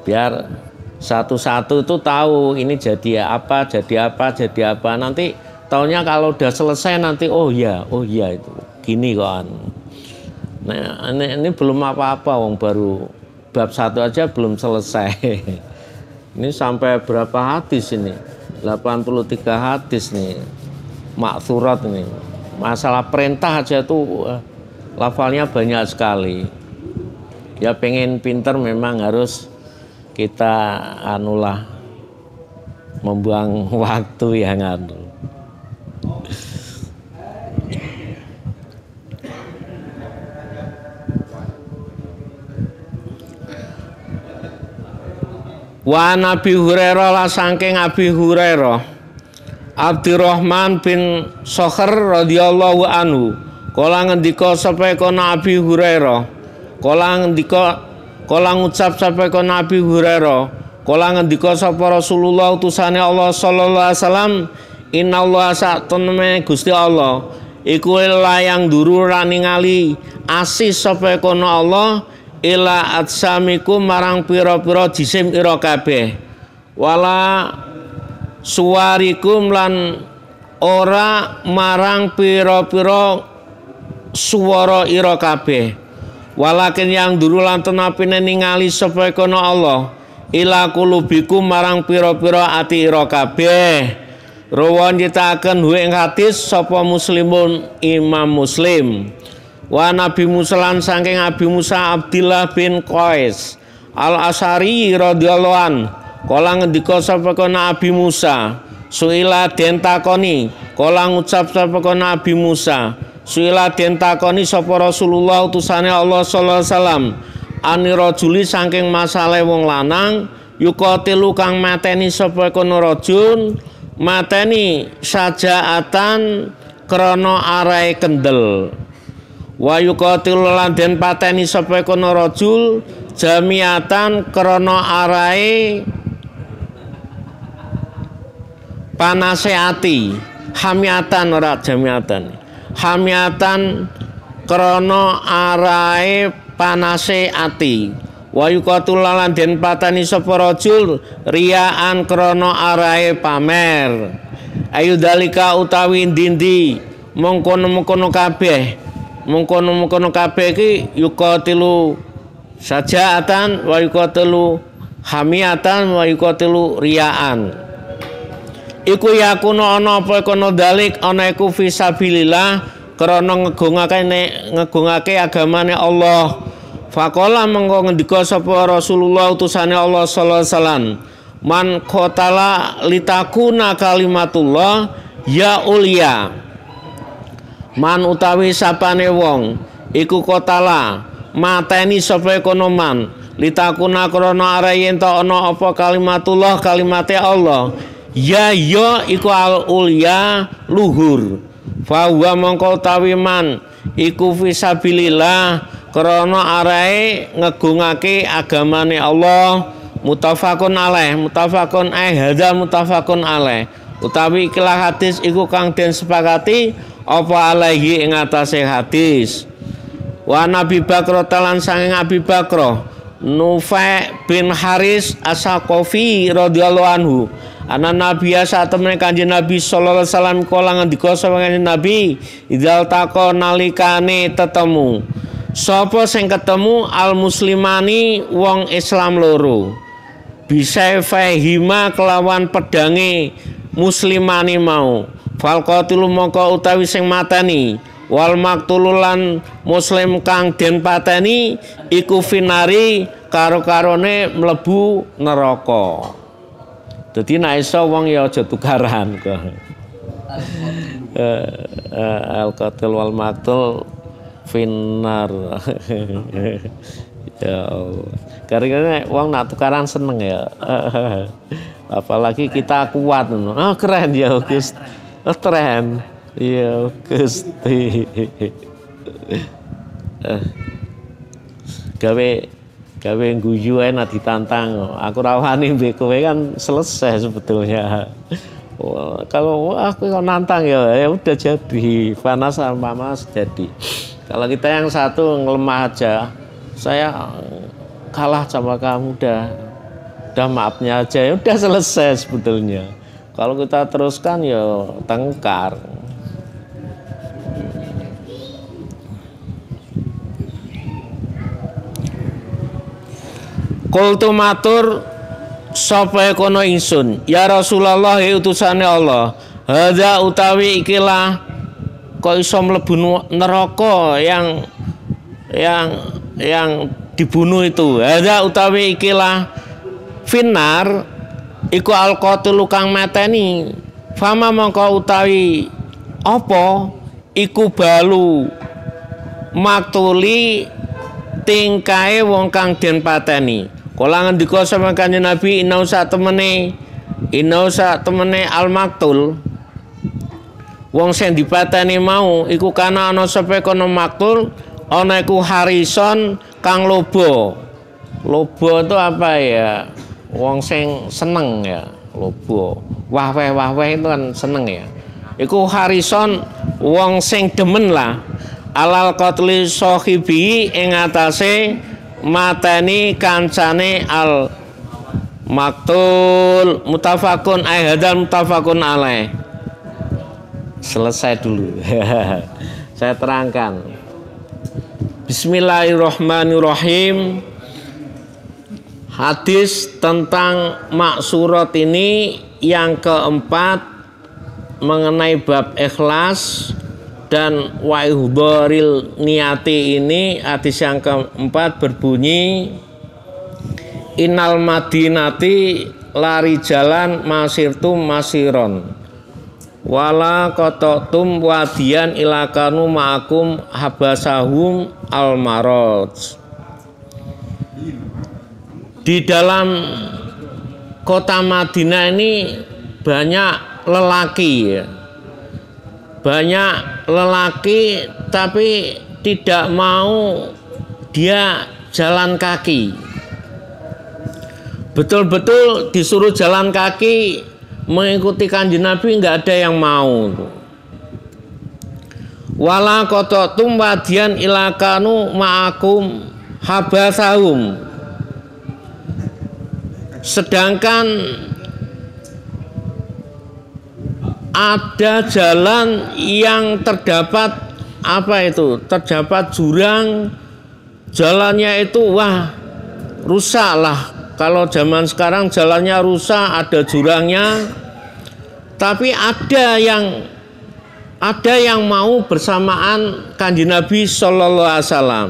biar satu-satu itu tahu ini jadi apa nanti taunya kalau udah selesai nanti oh ya itu gini kan nah ini belum apa-apa wong baru bab 1 aja belum selesai ini sampai berapa hadis ini 83 hadis nih maksurat ini masalah perintah aja tuh lafalnya banyak sekali ya pengen pinter memang harus kita anulah membuang waktu yang anu wa Nabi Hurairah la saking Abi Hurairah Abdurrahman bin Sakhr radhiyallahu anhu kala ngendika sapa kono Abi Hurairah kala ngucap sapa kono Abi Hurairah kala ngendika sapa Rasulullah utusane Allah sallallahu alaihi wasallam innallaha sa'tunme Gusti Allah iku layang duru ningali asih sapa kono Allah ila atsamikum marang pira-pira jisim ira kabeh wala suwarikum lan ora marang pira-pira suwara ira kabeh walakin yang duru lan tenapine ningali sapa kono Allah ila kulubikum marang pira-pira ati ira kabeh rawan nyitaken ing hadis sapa Muslimun Imam Muslim wa Nabi Musa lan saking Abi Musa Abdillah bin Qais Al-Asy'ari radhiyallahu an kala ngendika sapa kono Abi Musa suila den takoni kala ngucap sapa kono Abi Musa Suila den takoni sapa Rasulullah utusane Allah sallallahu alaihi wasallam ani rajuli saking masale wong lanang yuqatilu kang mateni sapa kono rajul mateni sajaatan krana arahe kendel wa yuqatilu lan den pateni sapa kono rajul jamiatan krana arahe panase ati hamiatan ora jamiatan hamiatan krana arahe panase ati wa yuqatul lan den patani sapa rajul riyaan krana arahe pamer ayu dalika utawi dindi mengkono-mengkono kabeh iki yuqatilu sajaatan wa yuqatilu hamiatan wa yuqatilu riyaan iku yakuno ana apa kono dalik ana iku fisabilillah krana ngegungake agamane Allah. Faqala mengko ngendika sapa Rasulullah utusane Allah sallallahu alaihi wasallam man qatala litakuna kalimatullah ya ulya man utawi sapane wong iku qatala mateni sapa kono man litakuna krana are yen ta ana apa kalimatullah kalimate Allah ya iku al ulya luhur fa wa mongko utawi man iku fisabilillah krana arahe ngegungake agamane Allah muttafaqun alaih hadza muttafaqun alaih utawi ikilah hadis iku kang den sepakati apa alaihi ing atase hadis wa Nabi Bakro talan sanging Abi Bakro Nufai bin Haris As-Saqafi radhiyallahu anhu ana nabi saat temene Kanjeng Nabi sallallahu alaihi wasallam kala ngendika sapa Kanjeng Nabi idzal taqa nalikane tetemu sapa sing ketemu al muslimani wong Islam loro bisa fahima kelawan pedange muslimani mau fal qatilu mongko utawi sing mateni wal maktululan muslim kang den pateni iku finari karo-karone mlebu neraka. Dadi nek iso wong ya aja tukaran kok. Al qatil wal maktul finnar. Ya Allah. Karena wong nak tukaran seneng ya. Apalagi kita kuat. Oh keren ya Gus. Oh keren. Iya Gusti. Gawe guyu ae nak ditantang. Aku rawani mbek kowe kan selesai sebetulnya. Kalau aku nantang ya udah jadi. Panas sama panas jadi. Kalau kita yang satu ngelemah aja, saya kalah sama kamu udah maafnya aja ya udah selesai sebetulnya. Kalau kita teruskan ya tengkar. Qultu matur sapa kono ingsun ya Rasulullah utusane Allah hadza utawi ikilah kok iso mlebu neraka yang dibunuh itu hadza utawi ikilah finnar iku alqatilu kang mateni fama mongko utawi apa iku balu maktuli tingkae wong kang den pateni kala ngendika sama Kanjeng Nabi inna sak temene al maktul wong sing dipateni mau iku kana ana sapa kono maktul ana iku harison kang lobo itu apa ya wong sing seneng ya lobo wah-weh itu kan seneng ya iku harison wong sing demen lah alal qatli sahibi ing atase mateni kancane al maktul muttafaqun hadal muttafaqun alaih. Selesai dulu. Saya terangkan. Bismillahirrahmanirrahim. Hadis tentang maksurat ini yang keempat mengenai bab ikhlas dan wa'idharil niyati ini hadis yang keempat berbunyi innal madinati lari jalan masirtu masiron wala qatatum wadiyan ilakanu ma'akum habasahum al-maraj. Di dalam kota Madinah ini banyak lelaki ya. Banyak lelaki tapi tidak mau dia jalan kaki. Betul-betul disuruh jalan kaki mengikuti Kanjeng Nabi, nggak ada yang mau. Wala qatatum wadiyan ilakanu ma'akum habasahum. Sedangkan ada jalan yang terdapat apa itu? Terdapat jurang, jalannya itu wah rusak lah. Kalau zaman sekarang jalannya rusak, ada jurangnya. Tapi ada yang mau bersamaan Kanjeng Nabi Sallallahu Alaihi Wasallam.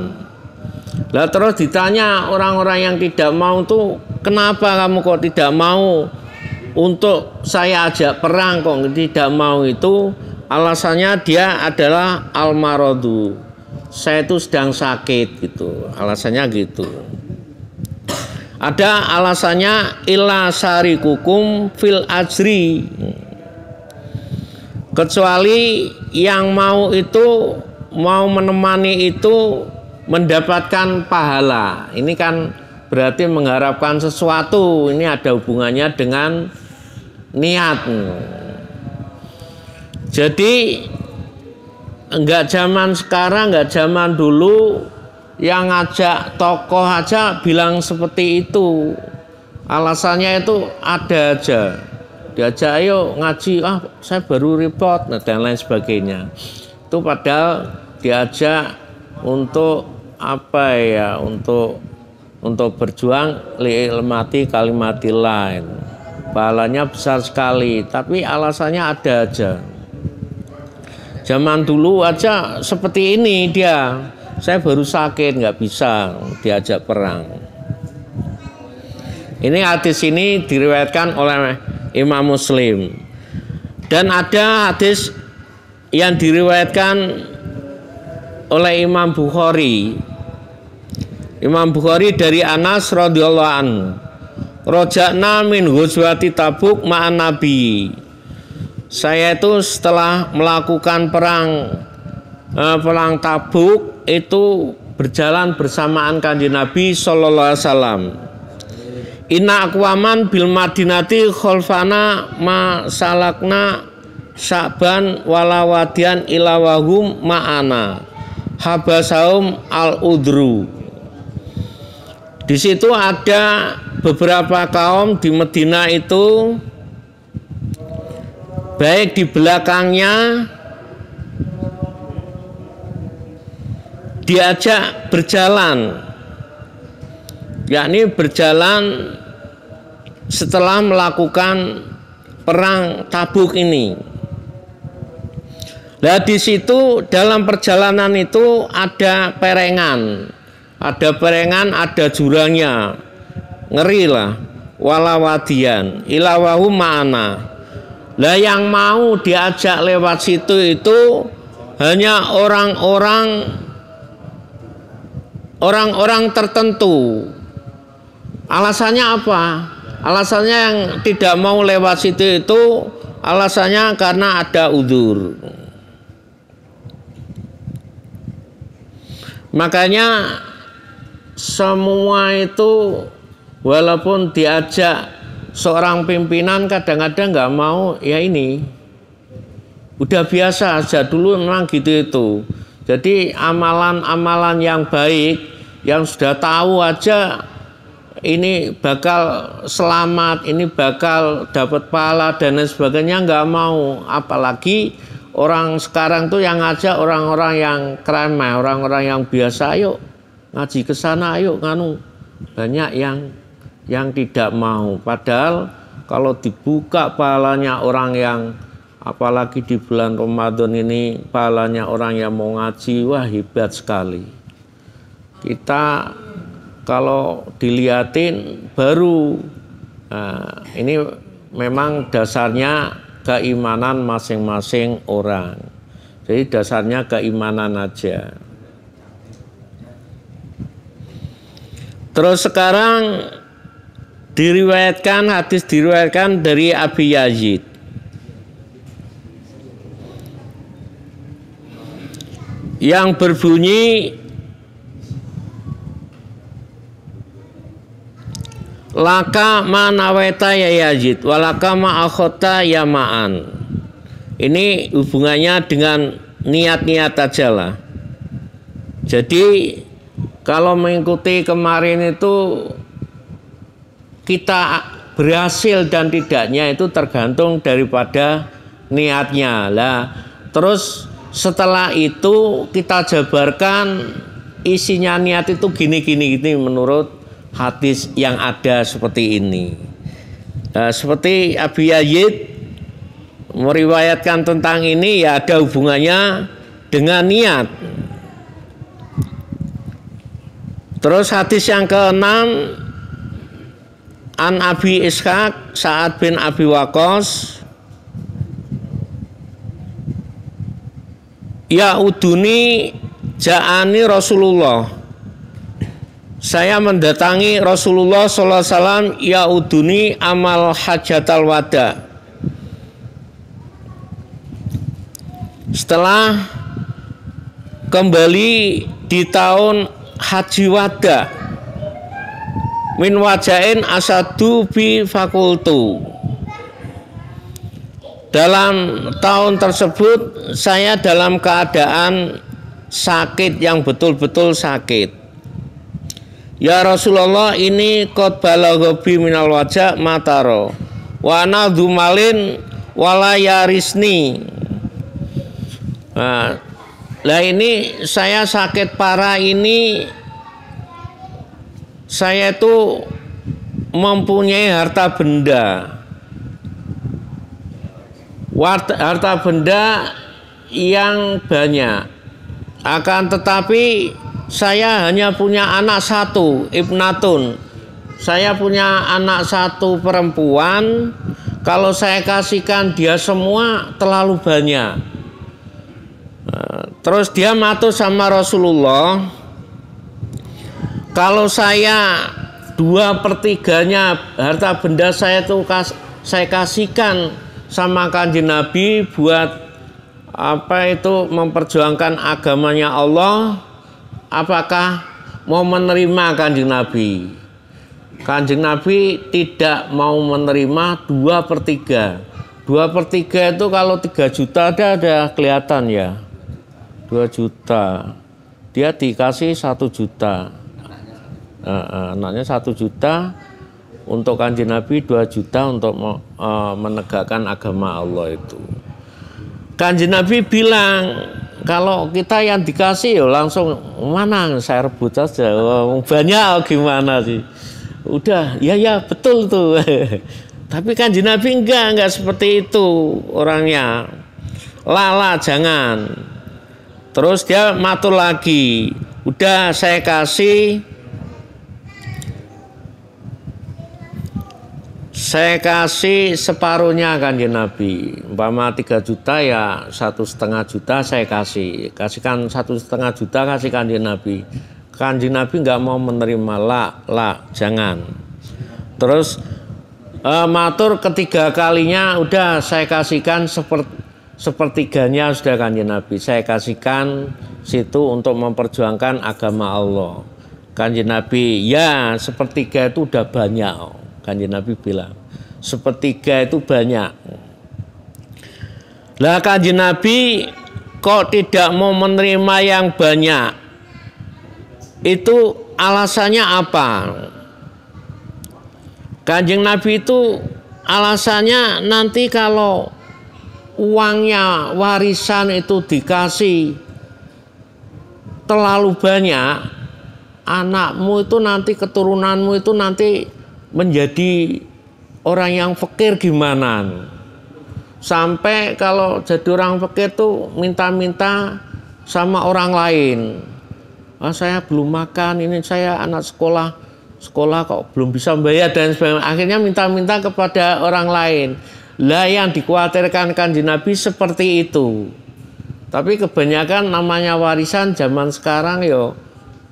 Lah terus ditanya orang-orang yang tidak mau tuh, kenapa kamu kok tidak mau untuk saya ajak perang kok tidak mau? Itu alasannya dia adalah al-maradu. Saya itu sedang sakit gitu. Alasannya gitu. Ada alasannya illa sarikukum fil ajri. Kecuali yang mau itu mau menemani itu mendapatkan pahala. Ini kan berarti mengharapkan sesuatu. Ini ada hubungannya dengan niat. Jadi enggak zaman sekarang, enggak zaman dulu yang ngajak tokoh aja bilang seperti itu. Alasannya itu ada aja. Diajak ayo ngaji, saya baru report dan lain sebagainya. Itu padahal diajak untuk apa ya, untuk berjuang li'ilmati kalimatil lain. Pahalanya besar sekali, tapi alasannya ada aja. Zaman dulu aja seperti ini dia, saya baru sakit nggak bisa diajak perang. Ini hadis ini diriwayatkan oleh Imam Muslim, dan ada hadis yang diriwayatkan oleh Imam Bukhari. Imam Bukhari dari Anas radhiyallahu anhu, roja'na min ghuzwati Tabuk ma'an Nabi. Saya itu setelah melakukan perang Tabuk itu berjalan bersamaan Kanjeng Nabi sallallahu alaihi wasallam. Inna aqwaman bil Madinati khalfana ma salakna Sya'ban walawadian ilawahum ma'ana habasaum al-udru. Di situ ada beberapa kaum di Madinah itu, baik di belakangnya diajak berjalan, yakni berjalan setelah melakukan perang Tabuk ini. Nah di situ dalam perjalanan itu ada perengan, ada jurangnya, ngeri lah. Walawadian ilawahum ma'ana. Lah yang mau diajak lewat situ itu hanya orang-orang tertentu. Alasannya apa? Alasannya yang tidak mau lewat situ itu alasannya karena ada udzur. Makanya semua itu walaupun diajak seorang pimpinan kadang-kadang nggak mau, ya ini udah biasa aja, dulu memang gitu itu. Jadi amalan-amalan yang baik yang sudah tahu aja ini bakal selamat, ini bakal dapat pahala dan lain sebagainya, nggak mau. Apalagi orang sekarang tuh yang ngajak orang-orang yang kremeh, orang-orang yang biasa, ayo ngaji ke sana, ayo nganu. Banyak yang tidak mau. Padahal kalau dibuka pahalanya orang yang, apalagi di bulan Ramadan ini, pahalanya orang yang mau ngaji, wah hebat sekali. Kita kalau dilihatin baru, ini memang dasarnya keimanan masing-masing orang. Jadi dasarnya keimanan aja. Terus sekarang hadis diriwayatkan dari Abi Yazid. Yang berbunyi, laka ma nawaita ya Yazid, walaka ma akhota ya ma'an. Ini hubungannya dengan niat-niat aja lah. Jadi kalau mengikuti kemarin itu kita berhasil dan tidaknya itu tergantung daripada niatnya lah. Terus setelah itu kita jabarkan isinya niat itu gini menurut hadis yang ada seperti ini. Seperti Abi Yazid meriwayatkan tentang ini, ya ada hubungannya dengan niat. Terus hadis yang keenam, an Abi Ishaq Sa'ad bin Abi Waqqas, ya uduni ja'ani Rasulullah, saya mendatangi Rasulullah sallallahu alaihi wasallam, ya uduni amal hajatal wada. Setelah kembali di tahun haji wada, min wajain asadu bi fakultu. Dalam tahun tersebut saya dalam keadaan sakit yang betul-betul sakit. Ya Rasulullah, ini qad balagha bi minal wajah mataro wa ana dumalin wala yarisni. Nah ini saya sakit parah ini, saya itu mempunyai harta benda yang banyak, akan tetapi saya hanya punya anak satu, ibnatun. Saya punya anak satu perempuan, kalau saya kasihkan dia semua terlalu banyak. Terus dia matur sama Rasulullah, kalau saya 2/3 harta benda saya itu saya kasihkan sama Kanjeng Nabi buat memperjuangkan agamanya Allah, apakah mau menerima Kanjeng Nabi? Kanjeng Nabi tidak mau menerima 2/3. 2/3 itu kalau 3 juta ada kelihatan ya. 2 juta. Dia dikasih 1 juta. Anaknya 1 juta, untuk Kanjeng Nabi 2 juta untuk menegakkan agama Allah itu. Kanjeng Nabi bilang, kalau kita yang dikasih langsung mana saya rebut saja, banyak gimana sih? Udah, ya betul tuh. Tapi Kanjeng Nabi enggak seperti itu orangnya. Lala jangan. Terus dia matur lagi, udah saya kasih separuhnya Kanjeng Nabi. Umpama 3 juta ya 1,5 juta saya kasihkan 1,5 juta kasih Kanjeng Nabi. Kanjeng Nabi nggak mau menerima, jangan. Terus matur ketiga kalinya, udah saya kasihkan sepertiganya sudah Kanjeng Nabi, saya kasihkan situ untuk memperjuangkan agama Allah. Kanjeng Nabi, ya 1/3 itu udah banyak. Kanjeng Nabi bilang 1/3 itu banyak. Lah Kanjeng Nabi kok tidak mau menerima yang banyak? Itu alasannya apa? Kanjeng Nabi itu alasannya nanti kalau uangnya warisan itu dikasih terlalu banyak, anakmu itu nanti, keturunanmu itu nanti menjadi orang yang fakir gimana? Sampai kalau jadi orang fakir tuh minta-minta sama orang lain. Saya belum makan, ini saya anak sekolah kok belum bisa bayar dan sebagainya. Akhirnya minta-minta kepada orang lain. Lah yang dikhawatirkan Kanjeng Nabi seperti itu. Tapi kebanyakan namanya warisan zaman sekarang yo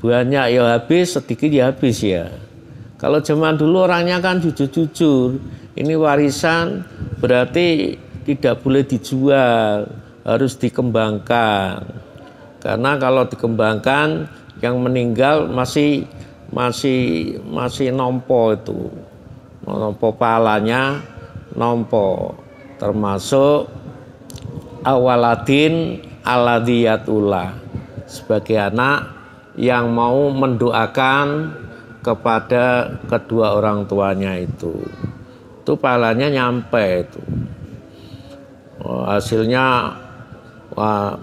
banyak ya habis, sedikit ya habis ya. Kalau zaman dulu orangnya kan jujur-jujur. Ini warisan berarti tidak boleh dijual, harus dikembangkan. Karena kalau dikembangkan yang meninggal masih nompo itu. Nompo palanya nompo, termasuk awaladin aladiyatullah, sebagai anak yang mau mendoakan kepada kedua orang tuanya itu pahalanya nyampe itu. Hasilnya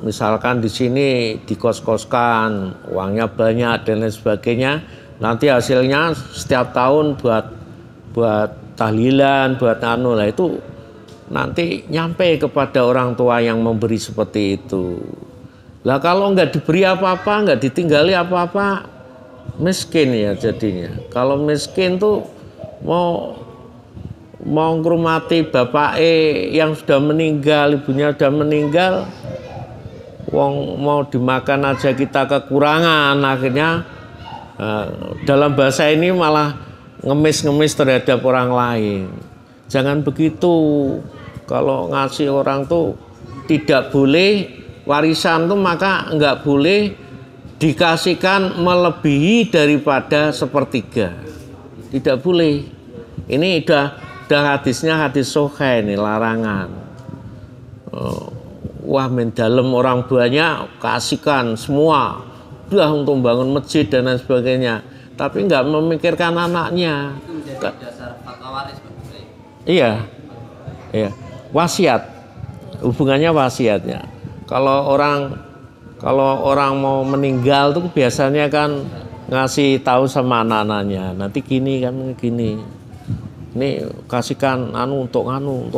misalkan di sini dikos-koskan, uangnya banyak dan lain sebagainya, nanti hasilnya setiap tahun buat tahlilan, buat anu lah, itu nanti nyampe kepada orang tua yang memberi seperti itu. Lah kalau nggak diberi apa-apa, nggak ditinggali apa-apa, miskin ya jadinya. Kalau miskin tuh mau ngurmati bapak yang sudah meninggal, ibunya sudah meninggal, wong mau dimakan aja kita kekurangan, akhirnya dalam bahasa ini malah ngemis-ngemis terhadap orang lain. Jangan begitu. Kalau ngasih orang tuh tidak boleh, warisan tuh maka nggak boleh dikasihkan melebihi daripada sepertiga. Tidak boleh. Ini udah hadisnya hadis sahih ini, larangan. Wah mendalem orang banyak kasihkan semua, udah untuk bangun masjid dan lain sebagainya, tapi nggak memikirkan anaknya. Itu menjadi dasar fatwa waris, Pak. Iya, wasiat, hubungannya wasiatnya. Kalau orang mau meninggal tuh biasanya kan ngasih tahu sama anak-anaknya, nanti gini kan gini. Ini kasihkan untuk nganu.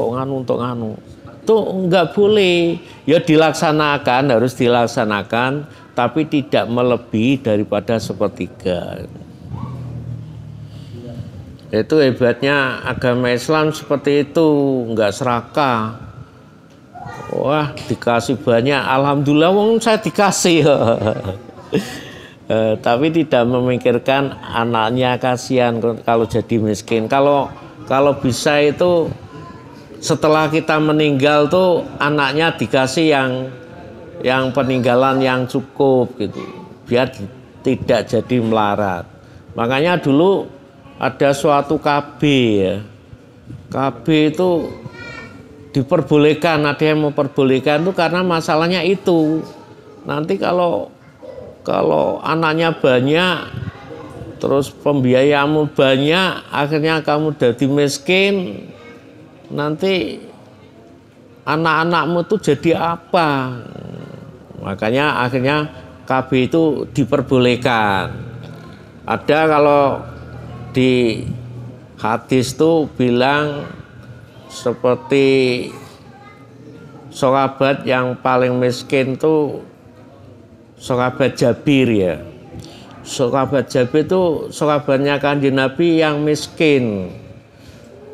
Itu enggak boleh. Ya dilaksanakan, harus dilaksanakan, tapi tidak melebihi daripada sepertiga. Itu hebatnya agama Islam seperti itu, enggak serakah. Wah, dikasih banyak, alhamdulillah wong saya dikasih. Tapi tidak memikirkan anaknya, kasihan kalau jadi miskin. Kalau bisa itu setelah kita meninggal tuh anaknya dikasih yang peninggalan yang cukup gitu, biar tidak jadi melarat. Makanya dulu ada suatu KB ya. KB itu diperbolehkan, ada yang memperbolehkan itu karena masalahnya itu. Nanti kalau anaknya banyak, terus pembiayaanmu banyak, akhirnya kamu jadi miskin, nanti anak-anakmu tuh jadi apa? Makanya akhirnya KB itu diperbolehkan. Ada kalau di hadis tuh bilang seperti sahabat yang paling miskin tuh sahabat Jabir ya. Sahabat Jabir itu sahabatnya Kanjeng Nabi yang miskin.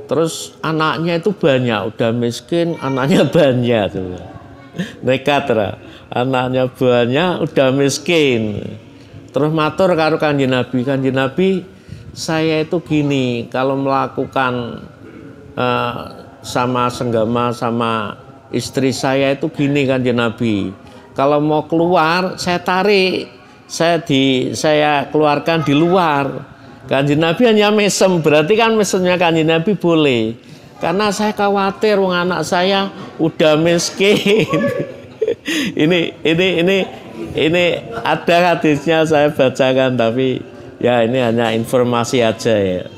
Terus anaknya itu banyak, udah miskin, anaknya banyak tuh. Nekat lah. Anaknya banyak, udah miskin. Terus matur karo Kanjeng Nabi, Kanjeng Nabi, saya itu gini, kalau melakukan sama senggama sama istri saya itu gini Kanjeng Nabi. Kalau mau keluar, saya tarik, saya keluarkan di luar. Kanjeng Nabi hanya mesem, berarti kan mesemnya Kanjeng Nabi boleh. Karena saya khawatir wong anak saya udah miskin. ini ada hadisnya saya bacakan, tapi ya ini hanya informasi aja ya.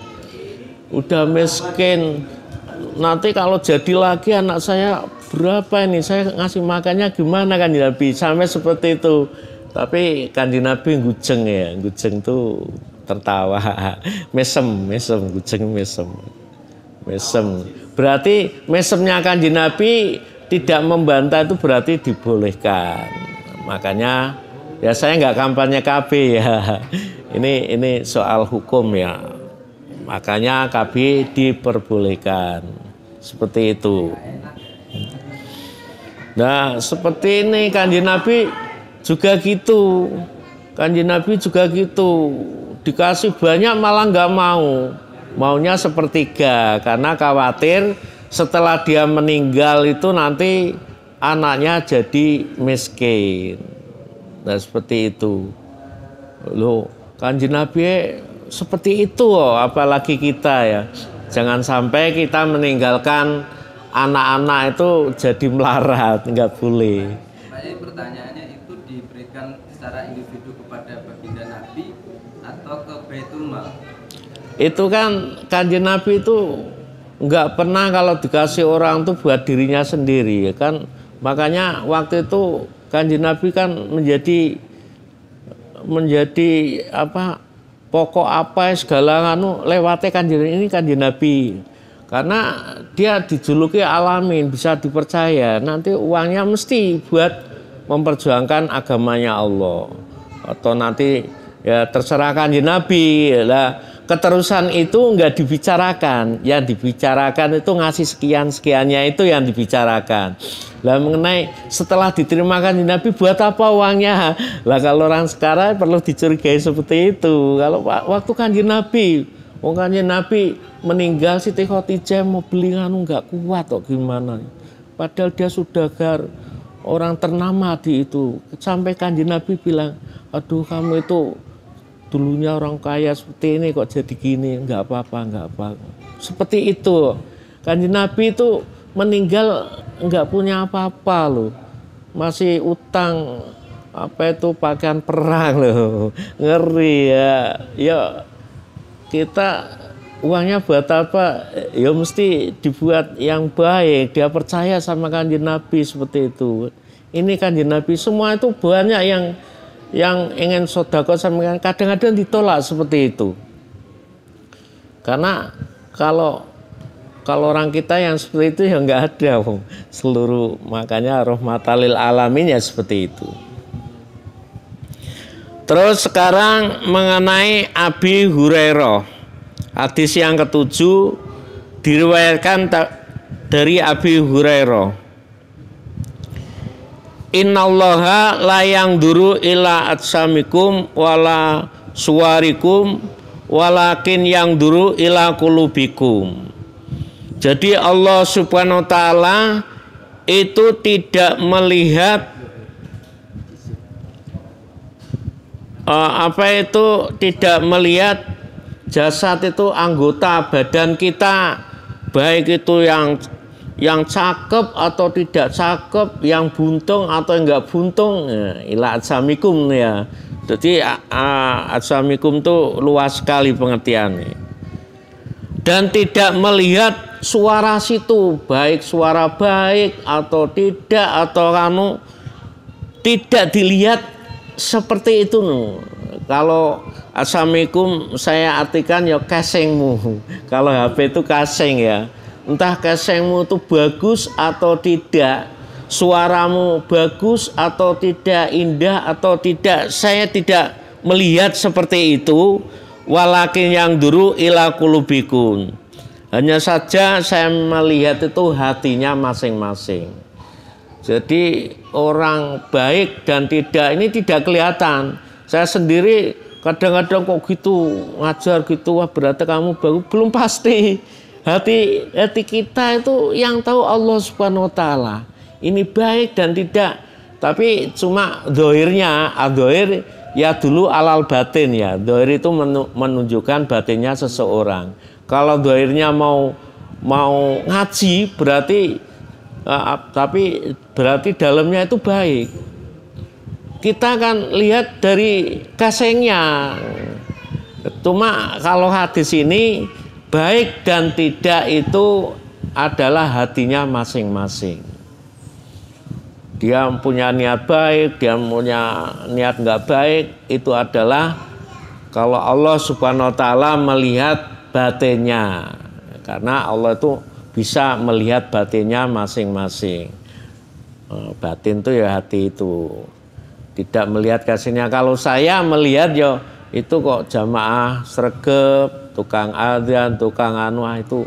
Udah miskin, nanti kalau jadi lagi anak saya berapa ini, saya ngasih makannya gimana Kanjeng Nabi, sampai seperti itu. Tapi Kanjeng Nabi gujeng ya, gujeng tuh tertawa, mesem, gujeng mesem. Berarti mesemnya Kanjeng Nabi tidak membantah, itu berarti dibolehkan. Makanya ya saya nggak kampanye KB ya. Ini soal hukum ya. Makanya KB diperbolehkan. seperti itu. Nah, seperti ini Kanjeng Nabi juga gitu. Kanjeng Nabi juga gitu. Dikasih banyak malah nggak mau. Maunya sepertiga karena khawatir setelah dia meninggal itu nanti anaknya jadi miskin. Nah, seperti itu. Loh, Kanjeng Nabi seperti itu loh, apalagi kita ya. Jangan sampai kita meninggalkan anak-anak itu jadi melarat, nggak boleh. Jadi pertanyaannya itu diberikan secara individu kepada baginda Nabi atau ke Baitul Mal? Itu kan Kanjeng Nabi itu nggak pernah kalau dikasih orang tuh buat dirinya sendiri ya kan. Makanya waktu itu Kanjeng Nabi kan menjadi apa pokok apa segala anu lewatnya Kanjeng Nabi. Karena dia dijuluki alamin, bisa dipercaya. Nanti uangnya mesti buat memperjuangkan agamanya Allah. Atau nanti ya terserah Kanjeng Nabi. Lah, keterusan itu enggak dibicarakan. Yang dibicarakan itu ngasih sekian-sekiannya itu yang dibicarakan. Lah mengenai setelah diterima Kanjeng Nabi buat apa uangnya? Lah kalau orang sekarang perlu dicurigai seperti itu. Kalau waktu Kanjeng Nabi, Kanjeng Nabi meninggal Siti Khadijah mau beli anu nggak kuat kok gimana. Padahal dia saudagar orang ternama di itu. Sampai Kanjeng Nabi bilang, aduh kamu itu dulunya orang kaya seperti ini kok jadi gini. Nggak apa-apa. Seperti itu. Kanjeng Nabi itu meninggal nggak punya apa-apa loh. Masih utang apa itu pakaian perang loh. Ngeri ya. Ya kita uangnya buat apa? Ya mesti dibuat yang baik. Dia percaya sama Kanjeng Nabi seperti itu. Ini Kanjeng Nabi semua itu banyak yang ingin sedekah sama kadang-kadang ditolak seperti itu. Karena kalau orang kita yang seperti itu ya nggak ada seluruh, makanya rahmatal lil alamin ya seperti itu. Terus sekarang mengenai Abi Hurairah. Hadis yang ketujuh diriwayatkan dari Abi Hurairah. Innallaha la yangduru ila atsamikum wala suwarikum walakin yangduru ila qulubikum. Jadi Allah Subhanahu wa taala itu tidak melihat tidak melihat jasad itu anggota badan kita, baik itu yang cakep atau tidak cakep, yang buntung atau enggak buntung. Ila atsamikum ya. Jadi atsamikum itu luas sekali pengertiannya. Dan tidak melihat suara situ, baik suara baik atau tidak atau tidak dilihat seperti itu. Kalau assalamualaikum saya artikan ya casingmu. Kalau HP itu casing ya. Entah casingmu itu bagus atau tidak, suaramu bagus atau tidak, indah atau tidak, saya tidak melihat seperti itu. Walakin yang duru ila qulubikum. Hanya saja saya melihat itu hatinya masing-masing. Jadi orang baik dan tidak ini tidak kelihatan. Saya sendiri kadang-kadang kok gitu ngajar gitu, wah berarti kamu bagus, belum pasti. Hati kita itu yang tahu Allah Subhanahu wa taala. Ini baik dan tidak. Tapi cuma dohirnya, dohir ya dulu alal batin ya. Dohir itu menunjukkan batinnya seseorang. Kalau dohirnya mau ngaji berarti tapi berarti dalamnya itu baik. Kita akan lihat dari casingnya. Cuma kalau hadis ini baik dan tidak itu adalah hatinya masing-masing. Dia punya niat baik, dia punya niat nggak baik, itu adalah kalau Allah Subhanahu wa taala melihat batinnya. Karena Allah itu bisa melihat batinnya masing-masing. Batin itu ya hati itu. Tidak melihat kasihnya. Kalau saya melihat ya itu kok jamaah sregep, tukang adzan, tukang itu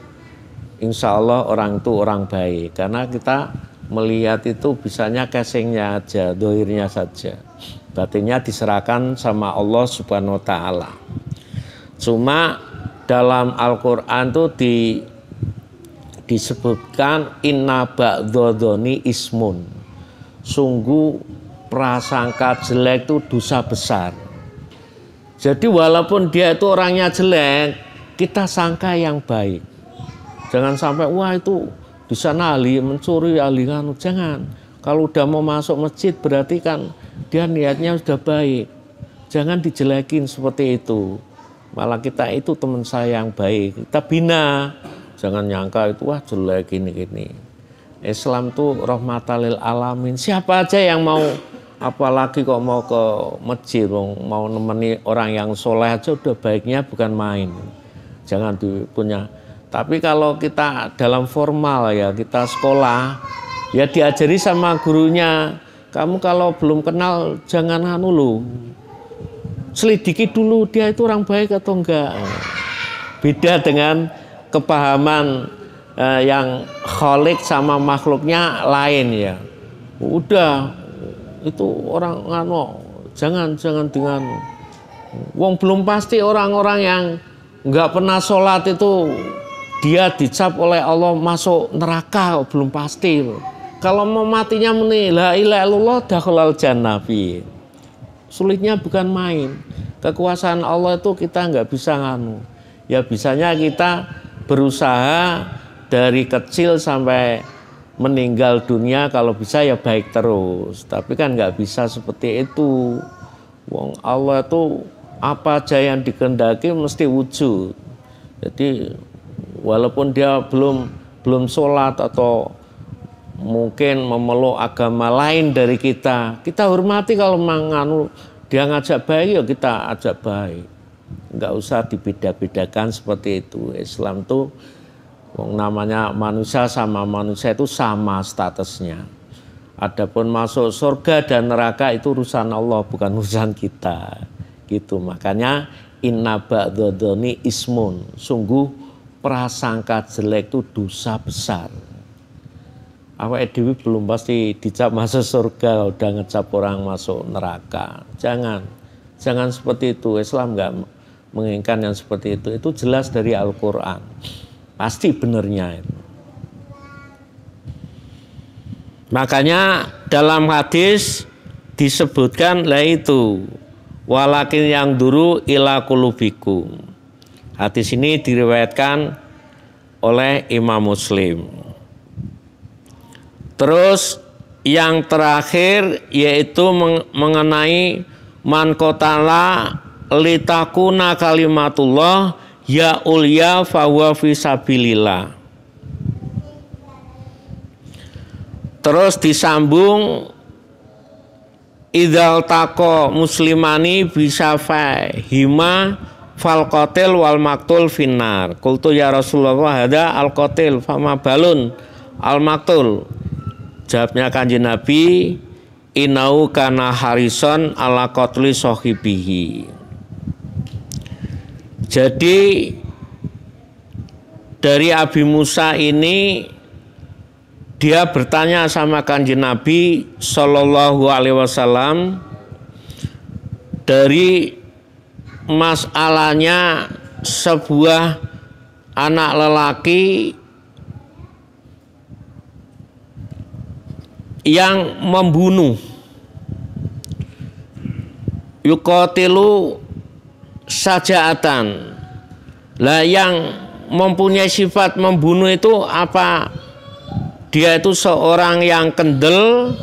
insya Allah orang itu orang baik. Karena kita melihat itu bisanya casingnya aja, dohirnya saja. Batinnya diserahkan sama Allah Subhanahu wa Ta'ala. Cuma dalam Al-Quran itu disebutkan inna ba'dhodoni ismun. Sungguh prasangka jelek itu dosa besar. Jadi walaupun dia itu orangnya jelek, kita sangka yang baik. Jangan sampai wah itu di sana ahli mencuri, ahli nganu. Jangan. Kalau udah mau masuk masjid berarti kan dia niatnya sudah baik. Jangan dijelekin seperti itu. Malah kita itu teman saya yang baik. Kita bina. Jangan nyangka itu wah jelek gini-gini. Islam tuh rahmatal lil alamin. Siapa aja yang mau, apalagi kok mau ke masjid, mau nemeni orang yang soleh aja udah baiknya bukan main. Jangan punya. Tapi kalau kita dalam formal ya, kita sekolah, ya diajari sama gurunya. Kamu kalau belum kenal jangan anu lu. Selidiki dulu dia itu orang baik atau enggak. Beda dengan kepahaman yang khalik sama makhluknya lain ya. Udah itu orang anu, jangan dengan wong belum pasti orang-orang yang enggak pernah sholat itu dia dicap oleh Allah masuk neraka, belum pasti. Kalau mau matinya muni la ilaha illallah dakhalal jannah. Sulitnya bukan main. Kekuasaan Allah itu kita nggak bisa nganu. Ya bisanya kita berusaha dari kecil sampai meninggal dunia, kalau bisa ya baik terus. Tapi kan nggak bisa seperti itu. Wong Allah itu apa aja yang dikehendaki mesti wujud. Jadi walaupun dia belum sholat atau mungkin memeluk agama lain dari kita hormati. Kalau menganu dia ngajak baik ya kita ajak baik, nggak usah dibeda-bedakan seperti itu. Islam tuh namanya manusia sama manusia itu sama statusnya. Adapun masuk surga dan neraka itu urusan Allah, bukan urusan kita gitu. Makanya inna ba'dhodoni ismun, sungguh prasangka jelek itu dosa besar. Awake dhewe belum pasti dicap masuk surga, udah ngecap orang masuk neraka. Jangan seperti itu. Islam nggak menginginkan yang seperti itu. Itu jelas dari Al-Quran. Pasti benernya itu. Makanya dalam hadis disebutkan lah itu walakin yang duru ila qulubikum. Hadis ini diriwayatkan oleh Imam Muslim. Terus yang terakhir yaitu mengenai man qatala litakuna kalimatullah ya ulya fahuwa fisabilillah. Terus disambung idzal taqa muslimani bisafahima fal qatil wal maktul finnar. Qultu ya Rasulullah hada al qatil fama balun al maktul. Jawabnya Kanjeng Nabi, inau kana harison ala qatli sahibihi. Jadi dari Abi Musa ini dia bertanya sama Kanjeng Nabi Sallallahu Alaihi Wasallam dari masalahnya sebuah anak lelaki yang membunuh, yuqatilu sajaatan. Lah yang mempunyai sifat membunuh itu apa? Dia itu seorang yang kendel,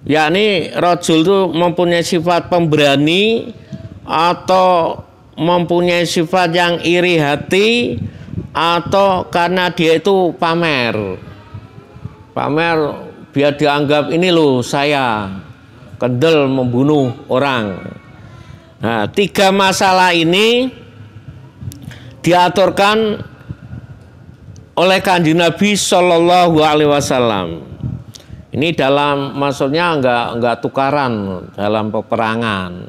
yakni rajul itu mempunyai sifat pemberani atau mempunyai sifat yang iri hati, atau karena dia itu pamer biar dianggap ini loh saya kendel membunuh orang. Nah, tiga masalah ini diaturkan oleh Kanjeng Nabi Sallallahu Alaihi Wasallam. Ini dalam maksudnya enggak tukaran dalam peperangan.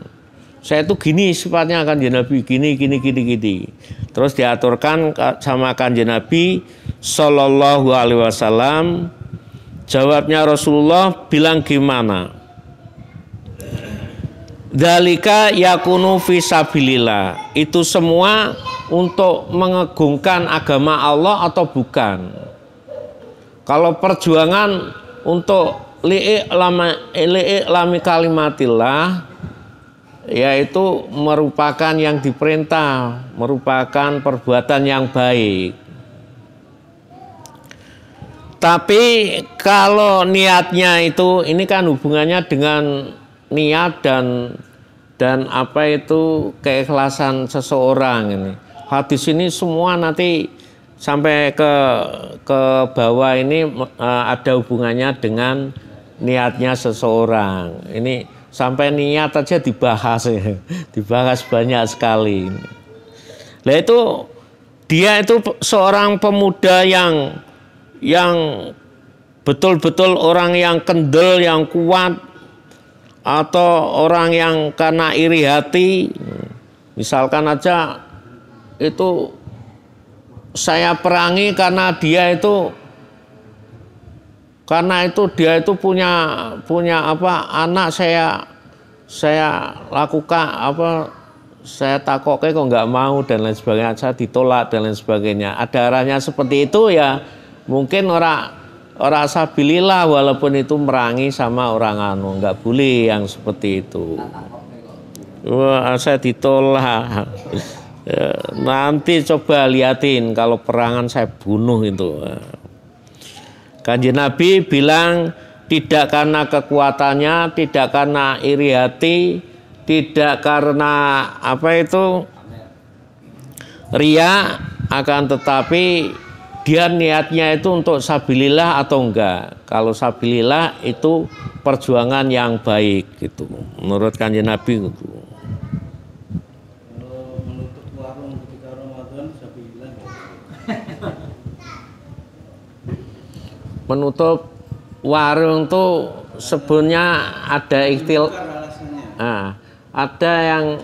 saya itu gini sifatnya Kanjeng Nabi, gini. Terus diaturkan sama Kanjeng Nabi Sallallahu Alaihi Wasallam. Jawabnya Rasulullah bilang gimana? Dzalika yakunu fisabilillah. Itu semua untuk mengagungkan agama Allah atau bukan? Kalau perjuangan untuk li'i'lami kalimatillah, yaitu merupakan yang diperintah, merupakan perbuatan yang baik. Tapi kalau niatnya itu, ini kan hubungannya dengan niat dan apa itu keikhlasan seseorang ini. Hadis ini semua nanti sampai ke bawah ini ada hubungannya dengan niatnya seseorang. Ini sampai niat aja dibahas ya. Dibahas banyak sekali. Nah itu dia itu seorang pemuda yang betul-betul orang yang kendel, yang kuat, atau orang yang karena iri hati. Misalkan aja itu saya perangi karena dia itu punya apa anak saya lakukan apa saya takoke kok nggak mau dan lain sebagainya, saya ditolak dan lain sebagainya. Ada arahnya seperti itu ya. Mungkin orang sabilillah walaupun itu merangi sama orang nggak boleh yang seperti itu. Wah, saya ditolak. Nanti coba liatin kalau perangan saya bunuh itu. Kanjeng Nabi bilang tidak karena kekuatannya, tidak karena iri hati, tidak karena apa itu ria, akan tetapi dia niatnya itu untuk sabilillah atau enggak. Kalau sabilillah itu perjuangan yang baik gitu. Menurut Kanjeng Nabi gitu. Kalau menutup warung ketika Ramadan sabilillah. Menutup warung tuh sebenarnya ada ada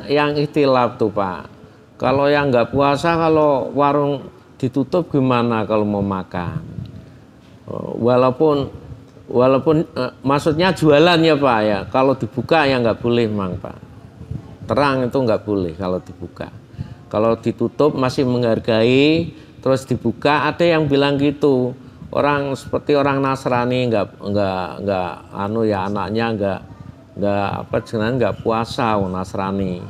yang ikhtilaf tuh Pak. Kalau yang nggak puasa kalau warung ditutup gimana kalau mau makan? Walaupun maksudnya jualan ya Pak ya. Kalau dibuka ya nggak boleh Mang Pak. Terang itu nggak boleh kalau dibuka. Kalau ditutup masih menghargai, terus dibuka ada yang bilang gitu. Orang seperti orang Nasrani nggak anaknya nggak puasa Nasrani.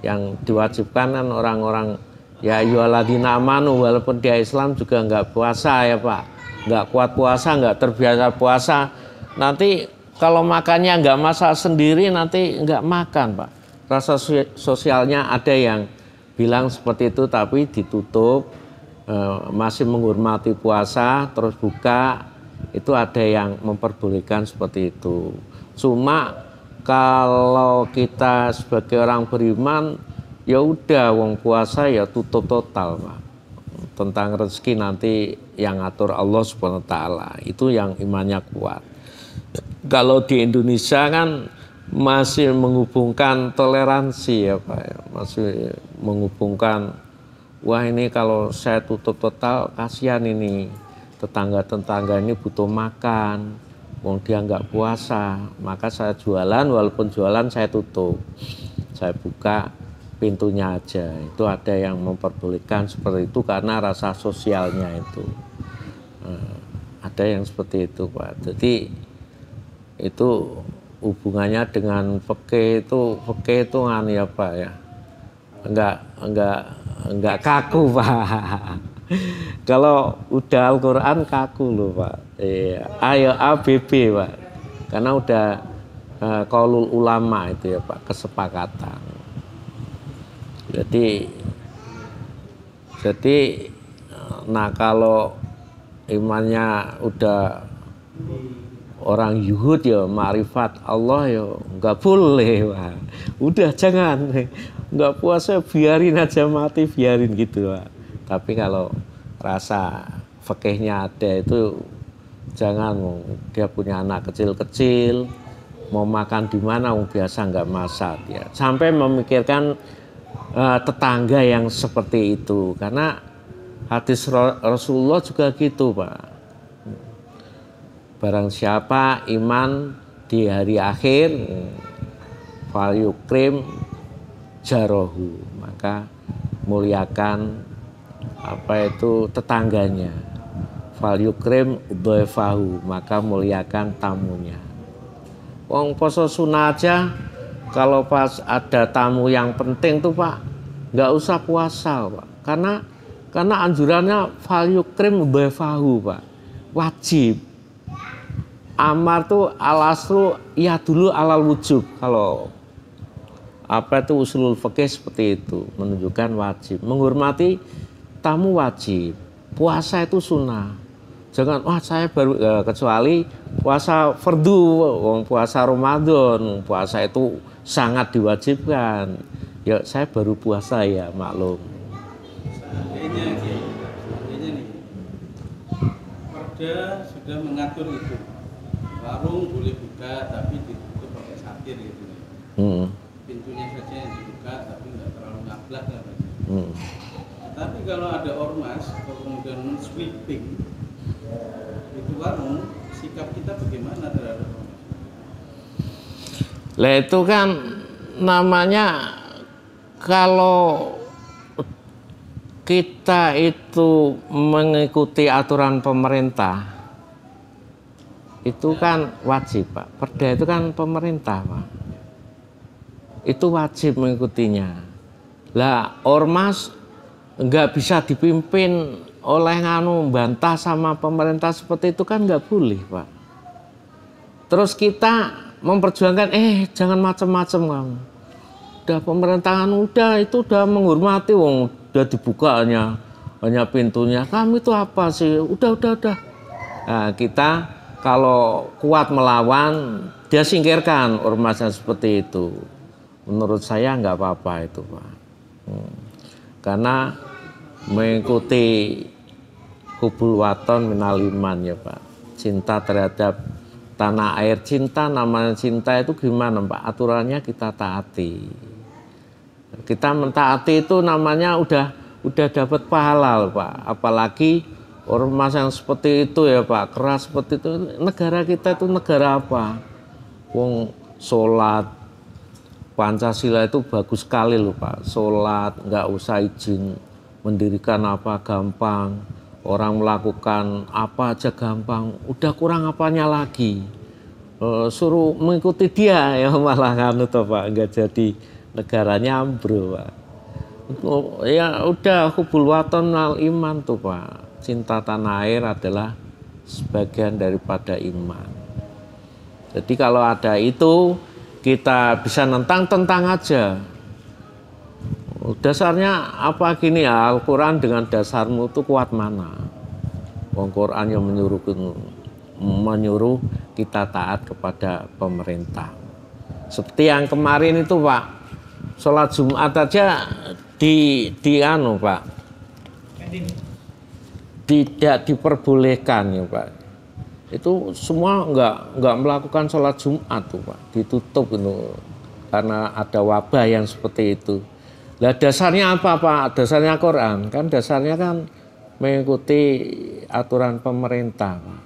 Yang diwajibkan kan orang-orang ya ayyuhalladzina amanu, walaupun dia Islam juga nggak puasa ya Pak, nggak kuat puasa, nggak terbiasa puasa. Nanti kalau makannya nggak masak sendiri nanti nggak makan Pak. Rasa sosialnya ada yang bilang seperti itu, tapi ditutup masih menghormati puasa terus buka, itu ada yang memperbolehkan seperti itu. Cuma kalau kita sebagai orang beriman ya udah wong puasa ya tutup total Pak. Tentang rezeki nanti yang ngatur Allah Subhanahu wa taala. Itu yang imannya kuat. Kalau di Indonesia kan masih menghubungkan toleransi ya Pak ya. Masih menghubungkan wah ini kalau saya tutup total kasihan ini. Tetangga-tetangga ini butuh makan. Wong dia nggak puasa, maka saya jualan walaupun jualan saya tutup. Saya buka pintunya aja. Itu ada yang memperbolehkan seperti itu karena rasa sosialnya itu. Ada yang seperti itu Pak. Jadi itu hubungannya dengan fikih itu ya Pak ya. Enggak kaku Pak. Kalau udah Al-Quran kaku loh Pak. Ayo ABB Pak. Karena udah qaulul ulama itu ya Pak, kesepakatan. Jadi nah kalau imannya udah orang Yuhud ya ma'rifat Allah ya nggak boleh Pak. Udah jangan, nggak puasa biarin aja mati, biarin gitu Pak. Tapi kalau rasa fikihnya ada itu jangan, dia punya anak kecil-kecil mau makan di mana, biasa nggak masak ya. Sampai memikirkan tetangga yang seperti itu, karena hadis Rasulullah juga gitu Pak. Barang siapa iman di hari akhir, fal yukrim jarohu, maka muliakan tetangganya. Fal yukrim dhaifahu, maka muliakan tamunya. Wong poso sunah aja, kalau pas ada tamu yang penting tuh Pak, nggak usah puasa Pak, karena anjurannya fal yukrim dhaifahu Pak, wajib. Amar tuh alasru ya dulu alal wujub, kalau usulul fikih seperti itu, menunjukkan wajib. Menghormati tamu wajib, puasa itu sunnah. Jangan saya baru kecuali puasa fardu, puasa Ramadan, puasa itu sangat diwajibkan. Ya saya baru puasa ya maklum. Seandainya nih, Perda sudah mengatur itu, warung boleh buka tapi ditutup pakai satir gitu. Pintunya saja yang dibuka tapi nggak terlalu ngablak lah. Tapi kalau ada ormas kemudian sweeping itu warung, sikap kita bagaimana terhadap ormas? Lah itu kan namanya, kalau kita itu mengikuti aturan pemerintah itu kan wajib Pak. Perda itu kan pemerintah Pak, itu wajib mengikutinya. Lah ormas nggak bisa dipimpin oleh bantah sama pemerintah seperti itu kan nggak boleh Pak. Terus kita memperjuangkan jangan macam-macam kamu. Udah pemerintahan udah menghormati, udah dibuka hanya pintunya. Kamu itu apa sih? Udah. Nah, kita kalau kuat melawan, dia singkirkan ormasnya seperti itu. Menurut saya nggak apa-apa itu Pak. Karena mengikuti hubul waton minal iman ya Pak. Cinta terhadap tanah air, namanya cinta itu gimana Pak? Aturannya kita taati. Kita mentaati itu namanya udah dapat pahala Pak. Apalagi ormas yang seperti itu ya Pak, keras seperti itu. Negara kita itu negara apa? Wong sholat Pancasila itu bagus sekali loh Pak. Sholat nggak usah izin, mendirikan apa gampang, orang melakukan apa aja gampang. Udah kurang apanya lagi? Suruh mengikuti dia ya malah Pak, nggak jadi, negaranya ambruk Pak. Ya udah hubul waton minal iman tuh Pak. Cinta tanah air adalah sebagian daripada iman. Jadi kalau ada itu, kita bisa tentang aja. Dasarnya apa gini ya, Al-Quran dengan dasarmu itu kuat mana? Al-Quran yang menyuruh kita taat kepada pemerintah. Seperti yang kemarin itu Pak, sholat Jumat aja Pak, tidak diperbolehkan ya Pak. Itu semua nggak melakukan sholat Jumat tuh Pak, ditutup itu karena ada wabah yang seperti itu. Lah dasarnya apa Pak? Dasarnya Quran kan, dasarnya kan mengikuti aturan pemerintah Pak.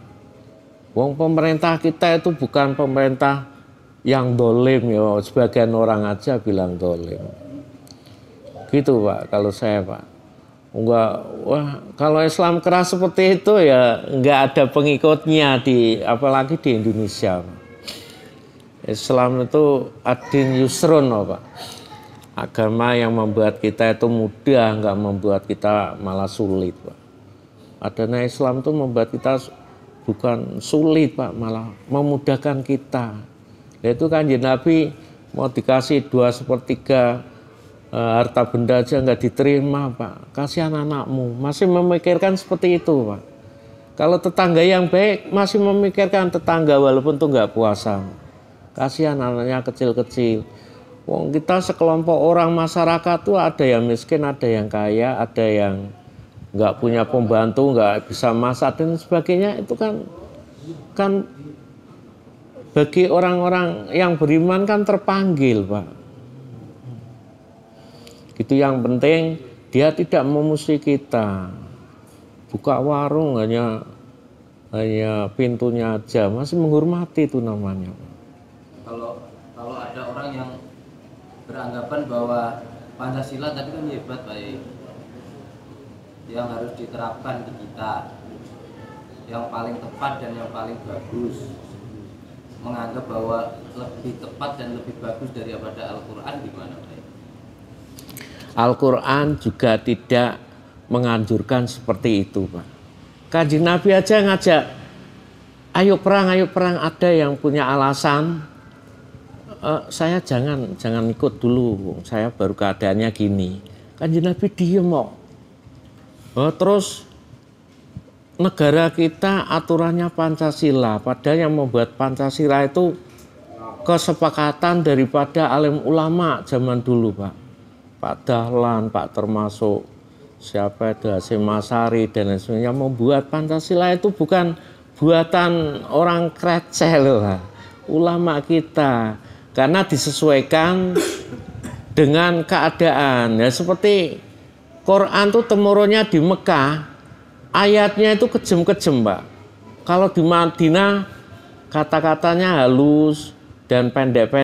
Wong pemerintah kita itu bukan pemerintah yang dolim ya, sebagian orang aja bilang dolim. Gitu Pak, kalau saya Pak. Enggak, kalau Islam keras seperti itu ya enggak ada pengikutnya apalagi di Indonesia. Islam itu ad-din yusrun Pak. Agama yang membuat kita itu mudah, enggak membuat kita malah sulit Pak. Adanya Islam itu membuat kita bukan sulit Pak, malah memudahkan kita. Yaitu kan Nabi mau dikasih 2/3 harta benda aja nggak diterima Pak, kasihan anakmu. Masih memikirkan seperti itu Pak. Kalau tetangga yang baik masih memikirkan tetangga walaupun tuh nggak puasa, kasihan anaknya kecil-kecil. Wong kita sekelompok orang masyarakat tuh ada yang miskin, ada yang kaya, ada yang nggak punya pembantu, nggak bisa masak dan sebagainya. Itu kan bagi orang-orang yang beriman kan terpanggil, Pak. Itu yang penting, dia tidak memusuhi kita. Buka warung hanya pintunya aja, masih menghormati itu namanya. Kalau ada orang yang beranggapan bahwa Pancasila tadi kan hebat, Pak, yang harus diterapkan di kita, yang paling tepat dan yang paling bagus, menganggap bahwa lebih tepat dan lebih bagus daripada Al-Quran, gimana, Pak? Al-Quran juga tidak menganjurkan seperti itu, Pak. Kanjeng Nabi aja ngajak, ayo perang. Ada yang punya alasan, saya jangan ikut dulu, saya baru keadaannya gini. Kanjeng Nabi diem kok. Terus negara kita aturannya Pancasila, padahal yang membuat Pancasila itu kesepakatan daripada alim ulama zaman dulu, Pak. Pak Dahlan, Pak termasuk siapa itu Hasyim Asy'ari dan lain sebagainya, membuat Pancasila itu bukan buatan orang kreceh loh, ulama kita, karena disesuaikan dengan keadaan. Ya seperti Quran itu temurunnya di Mekah, ayatnya itu kejem-kejem, Pak. Kalau di Madinah kata-katanya halus dan pendek-pendek.